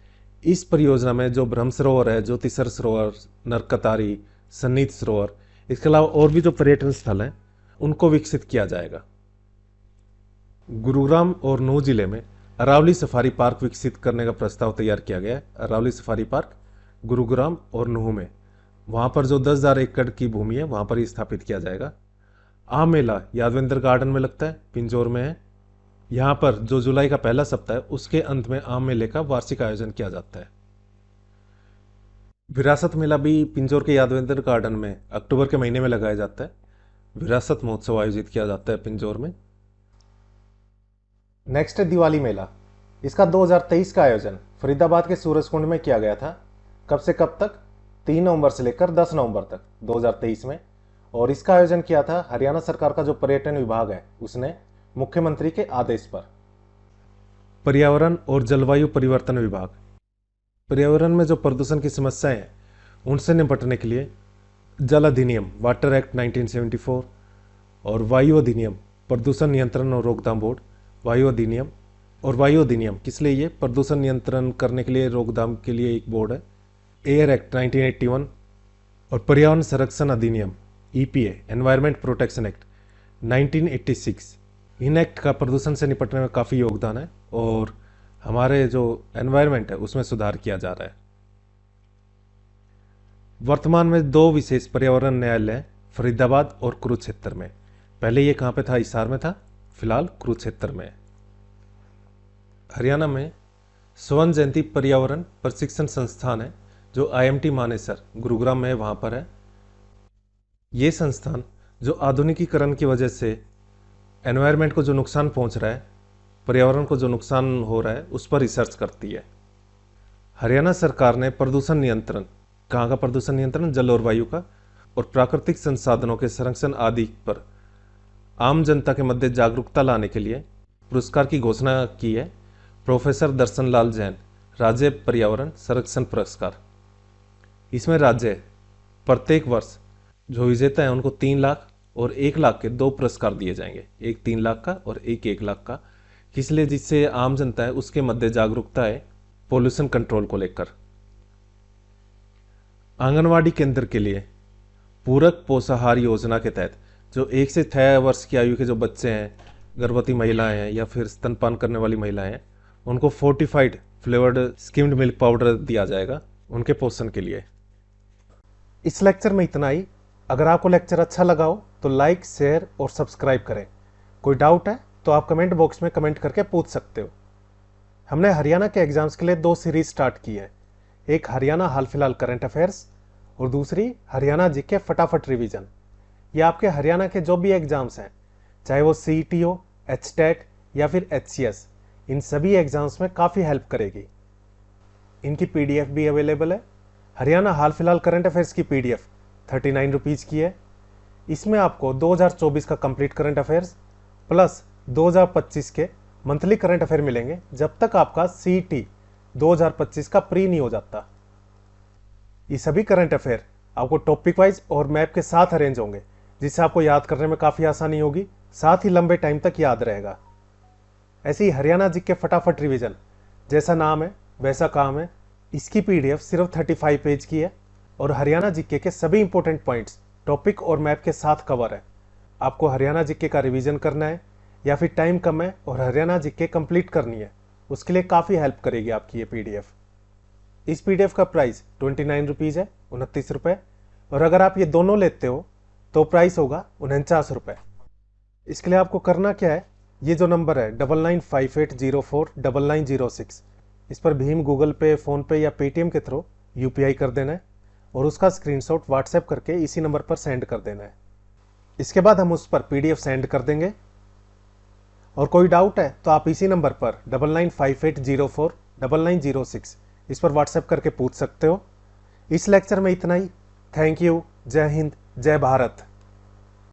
इस परियोजना में जो ब्रह्म सरोवर है, ज्योतिसर सरोवर, नरकतारी, सन्नीत सरोवर, इसके अलावा और भी जो पर्यटन स्थल हैं उनको विकसित किया जाएगा। गुरुग्राम और नूह जिले में अरावली सफारी पार्क विकसित करने का प्रस्ताव तैयार किया गया है। अरावली सफारी पार्क गुरुग्राम और नूह में, वहां पर जो 10,000 एकड़ की भूमि है वहां पर ही स्थापित किया जाएगा। आम मेला यादवेंद्र गार्डन में लगता है, पिंजौर में है। यहाँ पर जो जुलाई का पहला सप्ताह है उसके अंत में आम मेले का वार्षिक आयोजन किया जाता है। विरासत मेला भी पिंजौर के यादवेंद्र गार्डन में अक्टूबर के महीने में लगाया जाता है। विरासत महोत्सव आयोजित किया जाता है पिंजौर में। नेक्स्ट है दिवाली मेला। इसका 2023 का आयोजन फरीदाबाद के सूरजकुंड में किया गया था। कब से कब तक? 3 नवंबर से लेकर 10 नवंबर तक 2023 में। और इसका आयोजन किया था हरियाणा सरकार का जो पर्यटन विभाग है उसने, मुख्यमंत्री के आदेश पर। पर्यावरण और जलवायु परिवर्तन विभाग पर्यावरण में जो प्रदूषण की समस्याएं हैं उनसे निपटने के लिए जल अधिनियम, वाटर एक्ट 1974, और वायु अधिनियम, प्रदूषण नियंत्रण और रोकथाम बोर्ड, वायु अधिनियम। और वायु अधिनियम किस लिए? ये प्रदूषण नियंत्रण करने के लिए, रोकथाम के लिए एक बोर्ड है। एयर एक्ट 1981 और पर्यावरण संरक्षण अधिनियम, EPA, environment protection act 1986। In act का प्रदूषण से निपटने में काफ़ी योगदान है और हमारे जो एनवायरमेंट है उसमें सुधार किया जा रहा है। वर्तमान में 2 विशेष पर्यावरण न्यायालय फरीदाबाद और कुरुक्षेत्र में। पहले ये कहाँ पे था? हिसार में था, फिलहाल कुरुक्षेत्र में। हरियाणा में स्वर्ण जयंती पर्यावरण प्रशिक्षण संस्थान है जो IMT मानेसर गुरुग्राम में है, वहाँ पर है। ये संस्थान जो आधुनिकीकरण की वजह से एनवायरनमेंट को जो नुकसान पहुंच रहा है, पर्यावरण को जो नुकसान हो रहा है, उस पर रिसर्च करती है। हरियाणा सरकार ने प्रदूषण नियंत्रण, कहाँ का प्रदूषण नियंत्रण? जल और वायु का, और प्राकृतिक संसाधनों के संरक्षण आदि पर आम जनता के मध्य जागरूकता लाने के लिए पुरस्कार की घोषणा की है प्रोफेसर दर्शन लाल जैन राज्य पर्यावरण संरक्षण पुरस्कार। इसमें राज्य प्रत्येक वर्ष जो विजेता है उनको 3 लाख और 1 लाख के 2 पुरस्कार दिए जाएंगे, एक 3 लाख का और एक 1 लाख का। किस लिए? जिससे आम जनता है उसके मध्य जागरूकता है पोल्यूशन कंट्रोल को लेकर। आंगनवाड़ी केंद्र के लिए पूरक पोषाहार योजना के तहत जो 1 से 6 वर्ष की आयु के जो बच्चे हैं, गर्भवती महिलाएं हैं या फिर स्तनपान करने वाली महिलाएं हैं, उनको fortified flavoured skimmed milk powder दिया जाएगा उनके पोषण के लिए। इस लेक्चर में इतना ही। अगर आपको लेक्चर अच्छा लगा हो तो लाइक, शेयर और सब्सक्राइब करें। कोई डाउट है तो आप कमेंट बॉक्स में कमेंट करके पूछ सकते हो। हमने हरियाणा के एग्जाम्स के लिए 2 सीरीज स्टार्ट की है, एक हरियाणा हाल फिलहाल करंट अफेयर्स और दूसरी हरियाणा जीके फटाफट रिवीजन। ये आपके हरियाणा के जो भी एग्जाम्स हैं, चाहे वो CET हो, HTET या फिर HCS, इन सभी एग्जाम्स में काफ़ी हेल्प करेगी। इनकी PDF भी अवेलेबल है। हरियाणा हाल फिलहाल करंट अफेयर्स की PDF 39 रुपीज़ की है। इसमें आपको 2024 का कंप्लीट करंट अफेयर्स प्लस 2025 के मंथली करंट अफेयर मिलेंगे, जब तक आपका CET 2025 का प्री नहीं हो जाता। ये सभी करंट अफेयर आपको टॉपिक वाइज और मैप के साथ अरेंज होंगे, जिससे आपको याद करने में काफ़ी आसानी होगी, साथ ही लंबे टाइम तक याद रहेगा। ऐसे ही हरियाणा जीके फटाफट रिवीजन, जैसा नाम है वैसा काम है, इसकी PDF सिर्फ 35 पेज की है और हरियाणा जीके के सभी इंपॉर्टेंट पॉइंट्स टॉपिक और मैप के साथ कवर है। आपको हरियाणा जीके का रिवीजन करना है या फिर टाइम कम है और हरियाणा जीके कंप्लीट करनी है, उसके लिए काफ़ी हेल्प करेगी आपकी ये PDF। इस PDF का प्राइस 29 रुपीज़ है, 29 रुपये, और अगर आप ये दोनों लेते हो तो प्राइस होगा 49 रुपये। इसके लिए आपको करना क्या है, ये जो नंबर है 9958049906, इस पर भीम, गूगल पे, फ़ोनपे या पेटीएम के थ्रू UPI कर देना है और उसका स्क्रीनशॉट व्हाट्सएप करके इसी नंबर पर सेंड कर देना है। इसके बाद हम उस पर PDF सेंड कर देंगे। और कोई डाउट है तो आप इसी नंबर पर 9958049906 इस पर व्हाट्सएप करके पूछ सकते हो। इस लेक्चर में इतना ही। Thank you. जय हिंद, जय भारत।